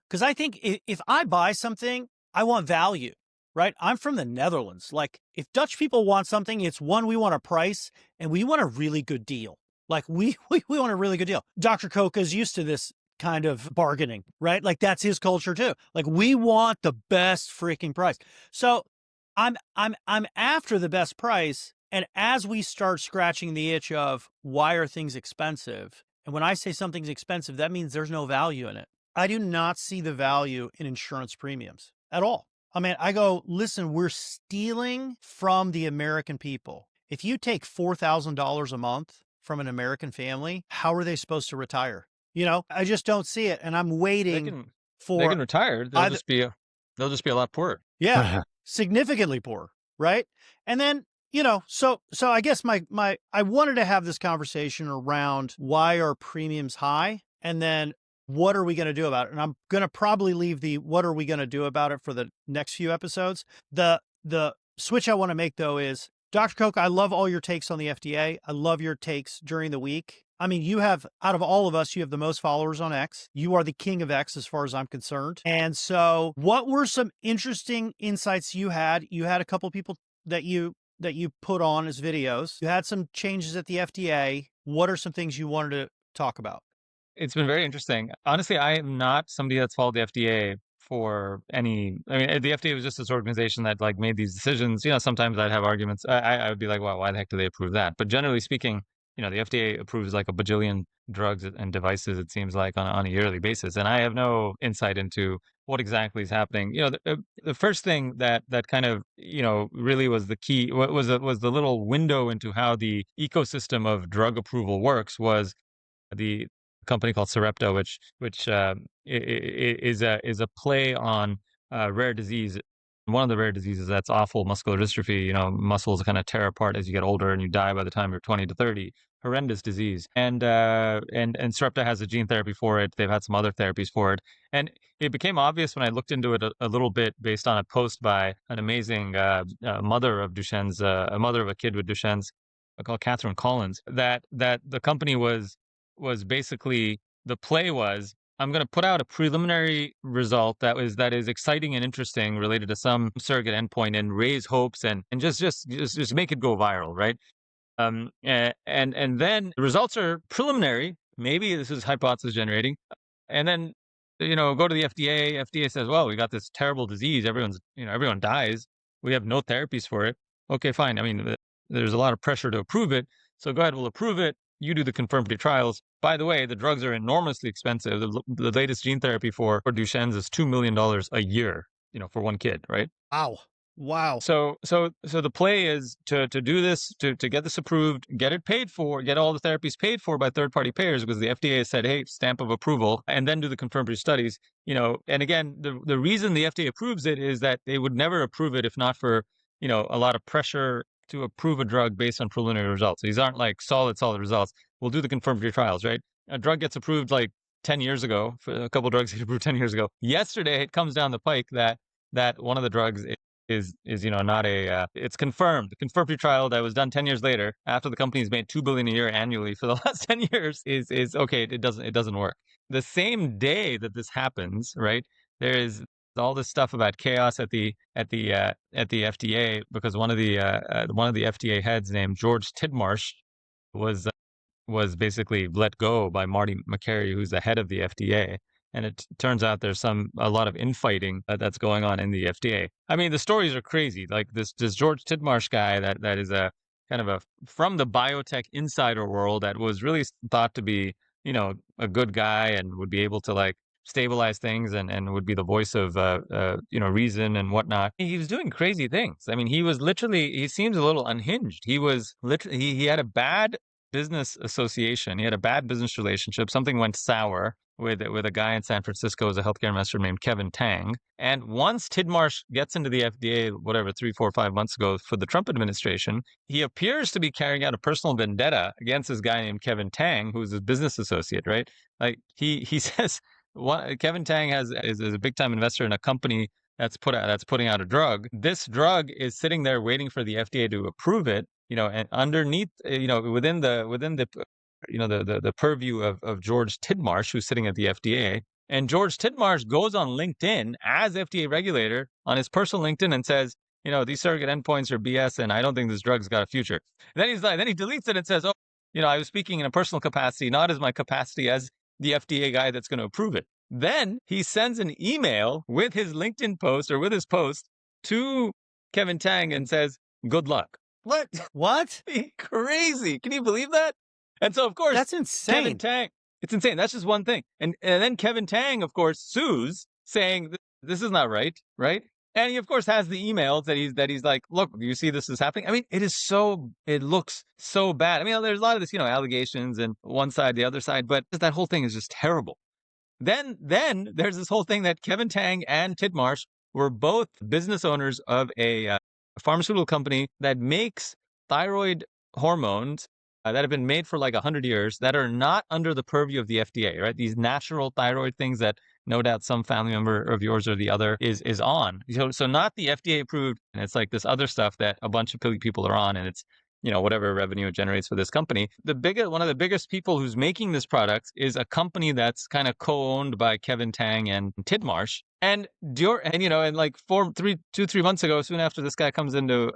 Because I think if I buy something, I want value, right? I'm from the Netherlands. Like, if Dutch people want something, it's one, we want a price and we want a really good deal. Like, we want a really good deal. Dr. Koka is used to this kind of bargaining, right? Like, that's his culture too. Like, we want the best freaking price. So I'm after the best price. And as we start scratching the itch of why are things expensive? And when I say something's expensive, that means there's no value in it. I do not see the value in insurance premiums at all. I mean, I go, listen, we're stealing from the American people. If you take $4,000 a month from an American family, how are they supposed to retire? I just don't see it. And I'm waiting for. They can retire. They'll just be a lot poorer. Yeah, significantly poor, right? And then, so I guess I wanted to have this conversation around why are premiums high, and then what are we going to do about it? And I'm going to probably leave the what are we going to do about it for the next few episodes. The switch I want to make, though, is, Dr. Koka, I love all your takes on the FDA. I love your takes during the week. I mean, out of all of us, you have the most followers on X. You are the king of X as far as I'm concerned. And so what were some interesting insights you had? You had a couple people that you put on as videos. You had some changes at the FDA. What are some things you wanted to talk about? It's been very interesting. Honestly, I am not somebody that's followed the FDA for any. I mean, the FDA was just this organization that like made these decisions. Sometimes I'd have arguments. I would be like, well, why the heck do they approve that? But generally speaking, the FDA approves like a bajillion drugs and devices, it seems like, on a yearly basis. And I have no insight into what exactly is happening. The first thing that kind of, really was the key, was the little window into how the ecosystem of drug approval works was the company called Sarepta, which is a play on rare disease. One of the rare diseases that's awful, muscular dystrophy. Muscles kind of tear apart as you get older, and you die by the time you're 20 to 30. Horrendous disease, and Sarepta has a gene therapy for it. They've had some other therapies for it, and it became obvious when I looked into it a little bit based on a post by an amazing mother of Duchenne's, a mother of a kid with Duchenne's, called Catherine Collins, that the company was basically, the play was, I'm going to put out a preliminary result that is exciting and interesting related to some surrogate endpoint and raise hopes and just make it go viral, right? And then the results are preliminary. Maybe this is hypothesis generating, and then go to the FDA. FDA says, well, we got this terrible disease. Everyone dies. We have no therapies for it. Okay, fine. I mean, there's a lot of pressure to approve it. So go ahead, we'll approve it. You do the confirmatory trials. By the way, the drugs are enormously expensive. The latest gene therapy for Duchenne's is $2 million a year, for one kid, right? Wow. So the play is to do this, to get this approved, get it paid for, get all the therapies paid for by third-party payers, because the FDA has said, hey, stamp of approval, and then do the confirmatory studies. And again, the reason the FDA approves it is that they would never approve it if not for, a lot of pressure to approve a drug based on preliminary results. These aren't like solid results. We'll do the confirmatory trials, right? A drug gets approved like 10 years ago, for a couple drugs he approved 10 years ago. Yesterday, it comes down the pike that one of the drugs is not it's confirmed. The confirmatory trial that was done 10 years later, after the company's made $2 billion a year annually for the last 10 years, is okay. It doesn't work. The same day that this happens, right? There is all this stuff about chaos at the FDA because one of the FDA heads named George Tidmarsh was basically let go by Marty McCary, who's the head of the FDA. And it turns out there's a lot of infighting that's going on in the FDA. I mean, the stories are crazy. Like this George Tidmarsh guy that is a kind of from the biotech insider world that was really thought to be, a good guy and would be able to like stabilize things and would be the voice of, reason and whatnot. He was doing crazy things. I mean, he seems a little unhinged. He was literally, he had a bad business association. He had a bad business relationship. Something went sour with a guy in San Francisco as a healthcare investor named Kevin Tang. And once Tidmarsh gets into the FDA, whatever, 3, 4, 5 months ago for the Trump administration, he appears to be carrying out a personal vendetta against this guy named Kevin Tang, who's his business associate, right? Like he says, Kevin Tang is a big time investor in a company that's putting out a drug. This drug is sitting there waiting for the FDA to approve it. And underneath, within the purview of George Tidmarsh, who's sitting at the FDA. And George Tidmarsh goes on LinkedIn as FDA regulator on his personal LinkedIn and says, these surrogate endpoints are BS, and I don't think this drug's got a future. And then he deletes it and says, I was speaking in a personal capacity, not as my capacity as the FDA guy that's going to approve it. Then he sends an email with his LinkedIn post or with his post to Kevin Tang and says, good luck. What? Crazy. Can you believe that? And so, of course, that's insane. Kevin Tang, it's insane. That's just one thing. And then Kevin Tang, of course, sues, saying this is not right, right? And he, of course, has the emails that he's like, look, you see this is happening? I mean, it looks so bad. I mean, there's a lot of this, allegations and one side, the other side, but that whole thing is just terrible. Then there's this whole thing that Kevin Tang and Tidmarsh were both business owners of a pharmaceutical company that makes thyroid hormones that have been made for like 100 years that are not under the purview of the FDA, right? These natural thyroid things that no doubt some family member of yours or the other is on. So not the FDA approved, and it's like this other stuff that a bunch of people are on, and it's, whatever revenue it generates for this company. One of the biggest people who's making this product is a company that's kind of co-owned by Kevin Tang and Tidmarsh. And like 2-3 months ago, soon after this guy comes into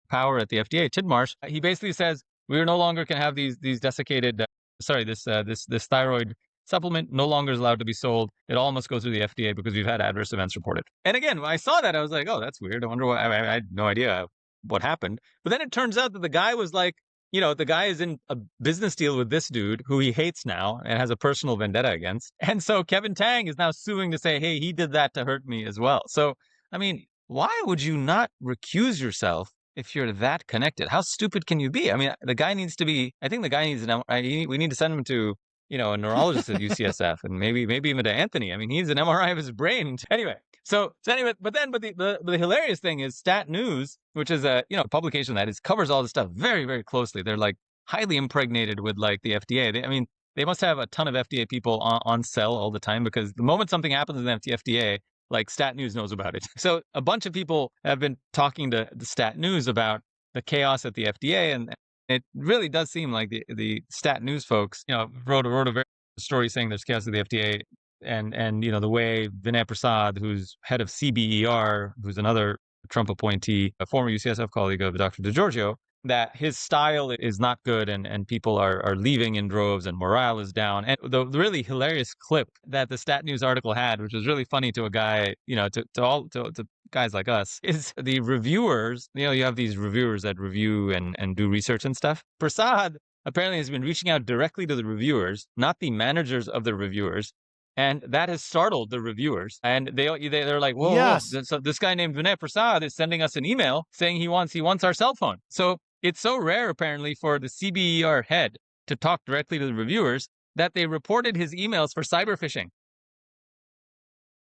power at the FDA, Tidmarsh, he basically says, we no longer can have these desiccated, this thyroid supplement no longer is allowed to be sold. It all must go through the FDA because we've had adverse events reported. And again, when I saw that, I was like, oh, that's weird. I wonder why. I had no idea what happened. But then it turns out that the guy was like, the guy is in a business deal with this dude who he hates now and has a personal vendetta against. And so Kevin Tang is now suing to say, hey, he did that to hurt me as well. So, I mean, why would you not recuse yourself if you're that connected? How stupid can you be? I mean, the guy needs we need to send him to, a neurologist at UCSF and maybe even to Anthony. I mean, he's an MRI of his brain. Anyway, but the hilarious thing is Stat News, which is a, publication that covers all this stuff very, very closely. They're like highly impregnated with like the FDA. They must have a ton of FDA people on cell all the time because the moment something happens in the FDA, like Stat News knows about it. So a bunch of people have been talking to the Stat News about the chaos at the FDA, and it really does seem like the Stat News folks, wrote a story saying there's chaos at the FDA, and the way Vinay Prasad, who's head of CBER, who's another Trump appointee, a former UCSF colleague of Dr. DiGiorgio, that his style is not good and people are leaving in droves and morale is down. And the really hilarious clip that the Stat News article had, which was really funny to a guy, to guys like us, is the reviewers. You have these reviewers that review and do research and stuff. Prasad apparently has been reaching out directly to the reviewers, not the managers of the reviewers. And that has startled the reviewers. And they're like, whoa, yes. So this guy named Vinay Prasad is sending us an email saying he wants our cell phone. So it's so rare, apparently, for the CBER head to talk directly to the reviewers that they reported his emails for cyber phishing.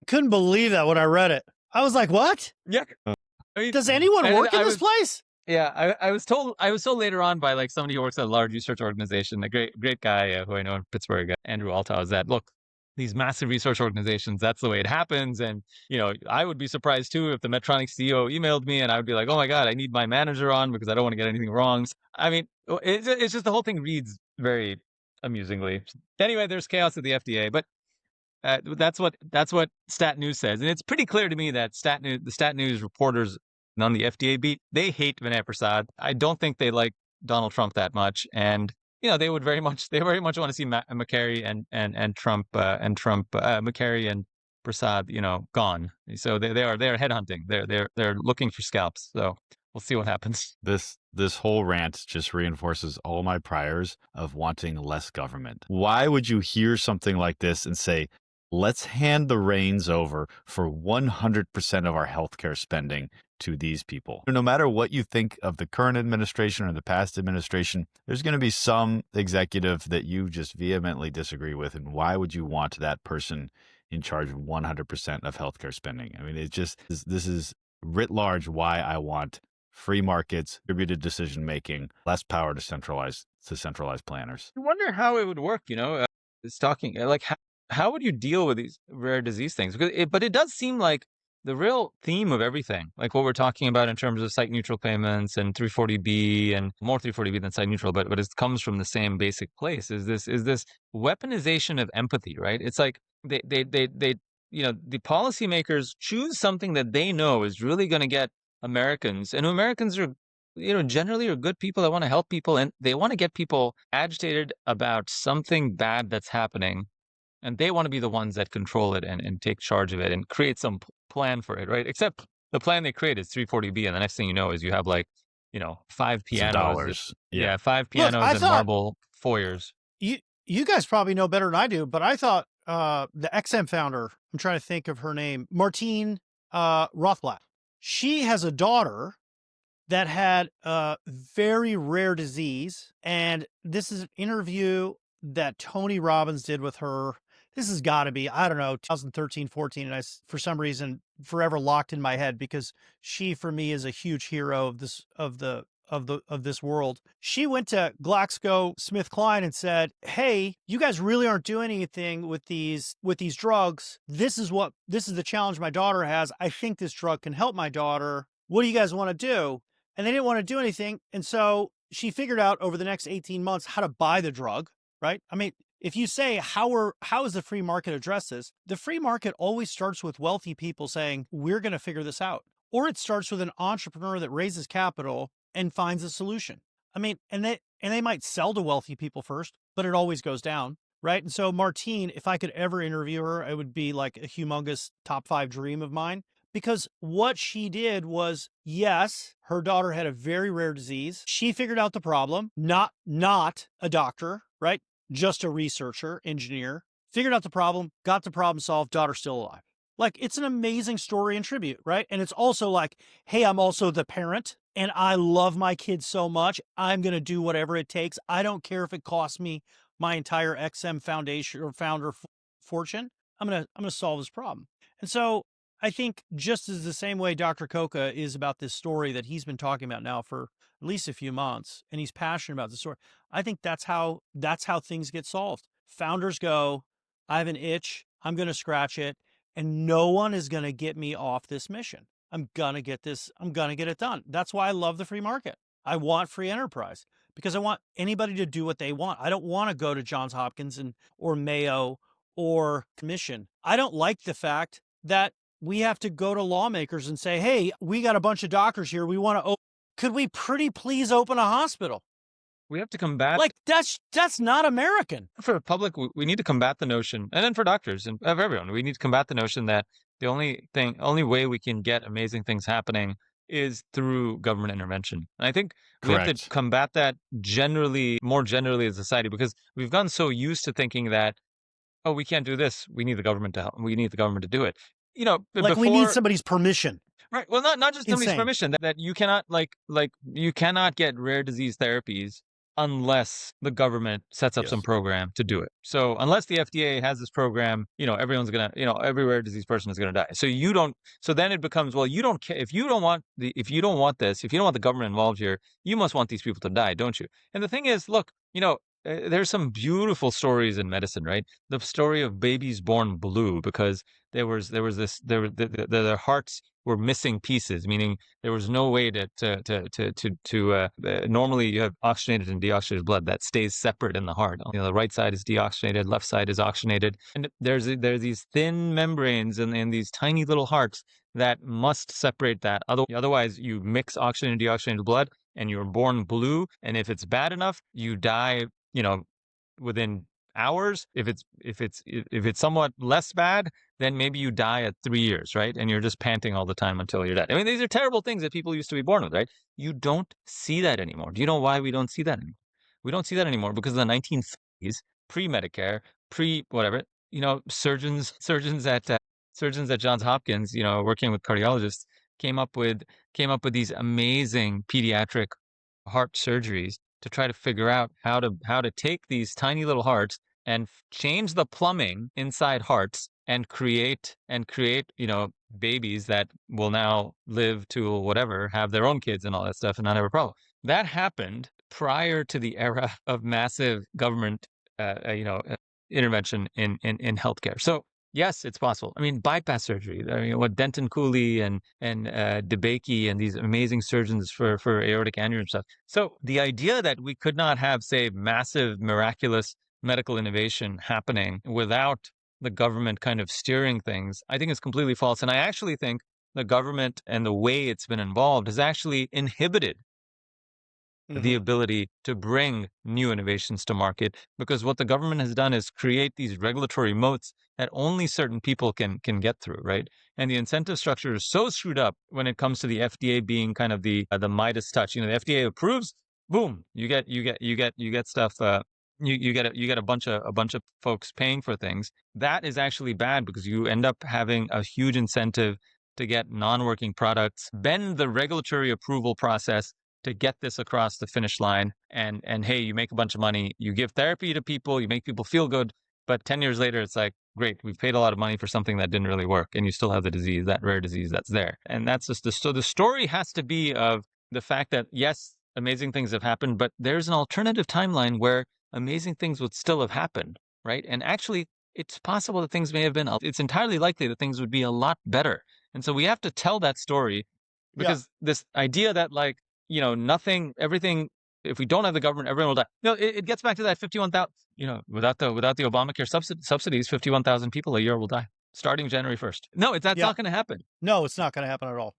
Couldn't believe that when I read it. I was like, what? Yeah. Does anyone work in this place? Yeah, I was told later on by like somebody who works at a large research organization, a great guy who I know in Pittsburgh, Andrew Althaus, that look, these massive research organizations, that's the way it happens. And, I would be surprised too if the Medtronic CEO emailed me and I would be like, oh my God, I need my manager on because I don't want to get anything wrong. I mean, it's just the whole thing reads very amusingly. Anyway, there's chaos at the FDA, but that's what Stat News says, and it's pretty clear to me that the Stat News reporters on the FDA beat, they hate Vinay Prasad. I don't think they like Donald Trump that much, and they very much want to see McCary and Trump McCary and Prasad, gone. So they are headhunting. They're looking for scalps. So we'll see what happens. This whole rant just reinforces all my priors of wanting less government. Why would you hear something like this and say, let's hand the reins over for 100% of our healthcare spending to these people? No matter what you think of the current administration or the past administration, there's going to be some executive that you just vehemently disagree with. And why would you want that person in charge of 100% of healthcare spending? I mean, this is writ large why I want free markets, distributed decision making, less power to centralized planners. I wonder how it would work. It's talking like how would you deal with these rare disease things? But it does seem like the real theme of everything, like what we're talking about in terms of site neutral payments and 340B and more 340B than site neutral, but it comes from the same basic place. Is this weaponization of empathy, right? It's like they the policymakers choose something that they know is really going to get Americans, and Americans are, generally are good people that want to help people, and they want to get people agitated about something bad that's happening, and they want to be the ones that control it and take charge of it and create some plan for it, right? Except the plan they create is 340B, and the next thing you know is you have 5 pianos. Dollars. Yeah. 5 pianos and marble foyers. You guys probably know better than I do, but I thought the XM founder, I'm trying to think of her name, Martine Rothblatt. She has a daughter that had a very rare disease. And this is an interview that Tony Robbins did with her. This has got to be, I don't know, 2013, 14. And I, for some reason, forever locked in my head because she, for me, is a huge hero of this world. She went to GlaxoSmithKline and said, hey, you guys really aren't doing anything with these drugs. This is the challenge my daughter has. I think this drug can help my daughter. What do you guys want to do? And they didn't want to do anything. And so she figured out over the next 18 months how to buy the drug, right? I mean, if you say, how is the free market address this? The free market always starts with wealthy people saying, we're going to figure this out. Or it starts with an entrepreneur that raises capital and finds a solution. I mean, and they might sell to wealthy people first, but it always goes down, right? And so Martine, if I could ever interview her, it would be like a humongous top 5 dream of mine, because what she did was, yes, her daughter had a very rare disease. She figured out the problem, not a doctor, right? Just a researcher, engineer, figured out the problem, got the problem solved, daughter still alive. Like, it's an amazing story and tribute, right? And it's also like, hey, I'm also the parent and I love my kids so much. I'm going to do whatever it takes. I don't care if it costs me my entire XM foundation or founder fortune. I'm going to solve this problem. And so I think just as the same way Dr. Koka is about this story that he's been talking about now for at least a few months, and he's passionate about the story, I think that's how things get solved. Founders go, I have an itch, I'm going to scratch it, and no one is going to get me off this mission. I'm going to get it done. That's why I love the free market. I want free enterprise because I want anybody to do what they want. I don't want to go to Johns Hopkins or Mayo or commission. I don't like the fact that we have to go to lawmakers and say, hey, we got a bunch of doctors here. We want to could we pretty please open a hospital? We have to combat, like, that's not American. For the public, we need to combat the notion, and then for doctors and of everyone, we need to combat the notion that the only way we can get amazing things happening is through government intervention. And I think we have to combat that more generally as a society, because we've gotten so used to thinking that, oh, we can't do this. We need the government to help. We need the government to do it. We need somebody's permission. Right. Well, not just somebody's permission. That you cannot you cannot get rare disease therapies unless the government sets up some program to do it. So unless the FDA has this program, everyone's gonna, every rare disease person is gonna die. So then it becomes, well, you don't care if you don't want the government involved here, you must want these people to die, don't you? And the thing is, look, there's some beautiful stories in medicine, right? The story of babies born blue because their hearts were missing pieces, meaning there was no way normally you have oxygenated and deoxygenated blood that stays separate in the heart. The right side is deoxygenated, left side is oxygenated, and there's these thin membranes and these tiny little hearts that must separate that. Otherwise, you mix oxygen and deoxygenated blood, and you're born blue. And if it's bad enough, you die, within hours. If it's somewhat less bad, then maybe you die at 3 years, right? And you're just panting all the time until you're dead. I mean, these are terrible things that people used to be born with, right? You don't see that anymore. Do you know why we don't see that anymore? We don't see that anymore because in the 1930s, pre-Medicare, pre-whatever, surgeons at Johns Hopkins, working with cardiologists, came up with these amazing pediatric heart surgeries to try to figure out how to take these tiny little hearts and change the plumbing inside hearts and create babies that will now live to whatever, have their own kids and all that stuff and not have a problem. That happened prior to the era of massive government intervention in healthcare. So yes, it's possible. I mean, bypass surgery. I mean, what Denton Cooley and DeBakey and these amazing surgeons for aortic aneurysm stuff. So the idea that we could not have, say, massive, miraculous medical innovation happening without the government kind of steering things, I think is completely false. And I actually think the government and the way it's been involved has actually inhibited the ability to bring new innovations to market, because what the government has done is create these regulatory moats that only certain people can get through, right? And the incentive structure is so screwed up when it comes to the FDA being kind of the Midas touch. The FDA approves, boom, you get stuff. You get a bunch of folks paying for things. That is actually bad because you end up having a huge incentive to get non-working products, bend the regulatory approval process to get this across the finish line. And hey, you make a bunch of money, you give therapy to people, you make people feel good, but 10 years later, it's like, great, we've paid a lot of money for something that didn't really work, and you still have the disease, that rare disease that's there. And that's just so the story has to be of the fact that, yes, amazing things have happened, but there's an alternative timeline where amazing things would still have happened, right? And actually, it's possible that things may have been, it's entirely likely that things would be a lot better. And so we have to tell that story, because this idea that nothing, everything, if we don't have the government, everyone will die. It gets back to that 51,000, without the Obamacare subsidies, 51,000 people a year will die starting January 1st. No, that's not going to happen. No, it's not going to happen at all.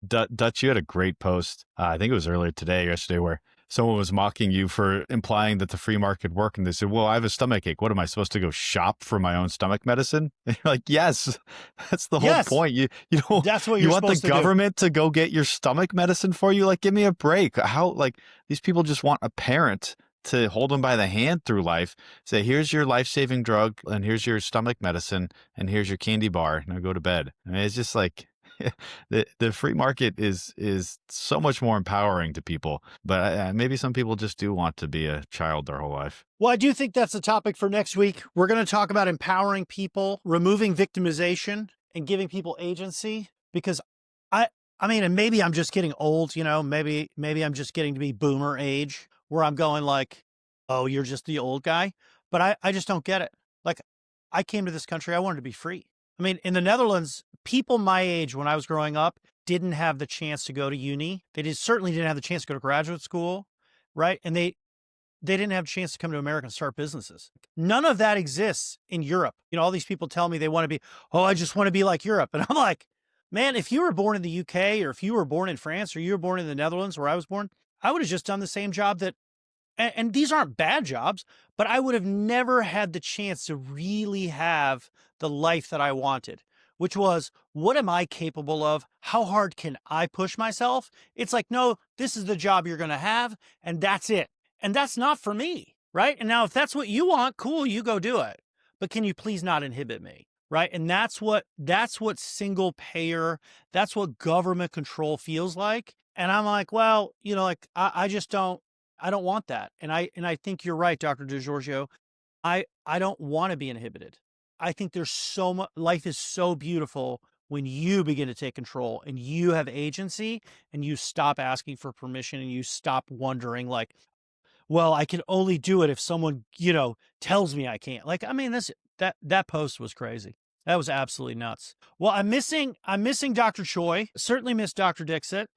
Dutch, you had a great post. I think it was earlier today, yesterday, where someone was mocking you for implying that the free market worked. And they said, well, I have a stomach ache. What am I supposed to go shop for my own stomach medicine? And you're like, yes, that's the whole point. You don't, that's what you want the government to go get your stomach medicine for you? Like, give me a break. These people just want a parent to hold them by the hand through life, say, here's your life-saving drug, and here's your stomach medicine, and here's your candy bar. Now go to bed. I mean, it's just like, the free market is so much more empowering to people, but maybe some people just do want to be a child their whole life. Well, I do think that's the topic for next week. We're going to talk about empowering people, removing victimization, and giving people agency, because I mean, and maybe I'm just getting old, maybe I'm just getting to be boomer age where I'm going like, oh, you're just the old guy. But I just don't get it. Like, I came to this country, I wanted to be free. I mean, in the Netherlands, people my age when I was growing up didn't have the chance to go to uni. They certainly didn't have the chance to go to graduate school, right? And they didn't have a chance to come to America and start businesses. None of that exists in Europe. All these people tell me they want to be, I just want to be like Europe. And I'm like, man, if you were born in the UK, or if you were born in France, or you were born in the Netherlands where I was born, I would have just done the same job that, and these aren't bad jobs, but I would have never had the chance to really have the life that I wanted, which was, what am I capable of? How hard can I push myself? It's like, no, this is the job you're going to have, and that's it. And that's not for me, right? And now if that's what you want, cool, you go do it. But can you please not inhibit me, right? And that's what single payer, that's what government control feels like. And I'm like, well, I just don't want that. And I think you're right, Dr. DiGiorgio. I don't want to be inhibited. I think there's so much, life is so beautiful when you begin to take control and you have agency and you stop asking for permission and you stop wondering, like, well, I can only do it if someone, tells me I can't. Like, I mean, that post was crazy. That was absolutely nuts. Well, I'm missing Dr. Choi. Certainly miss Dr. Dixit.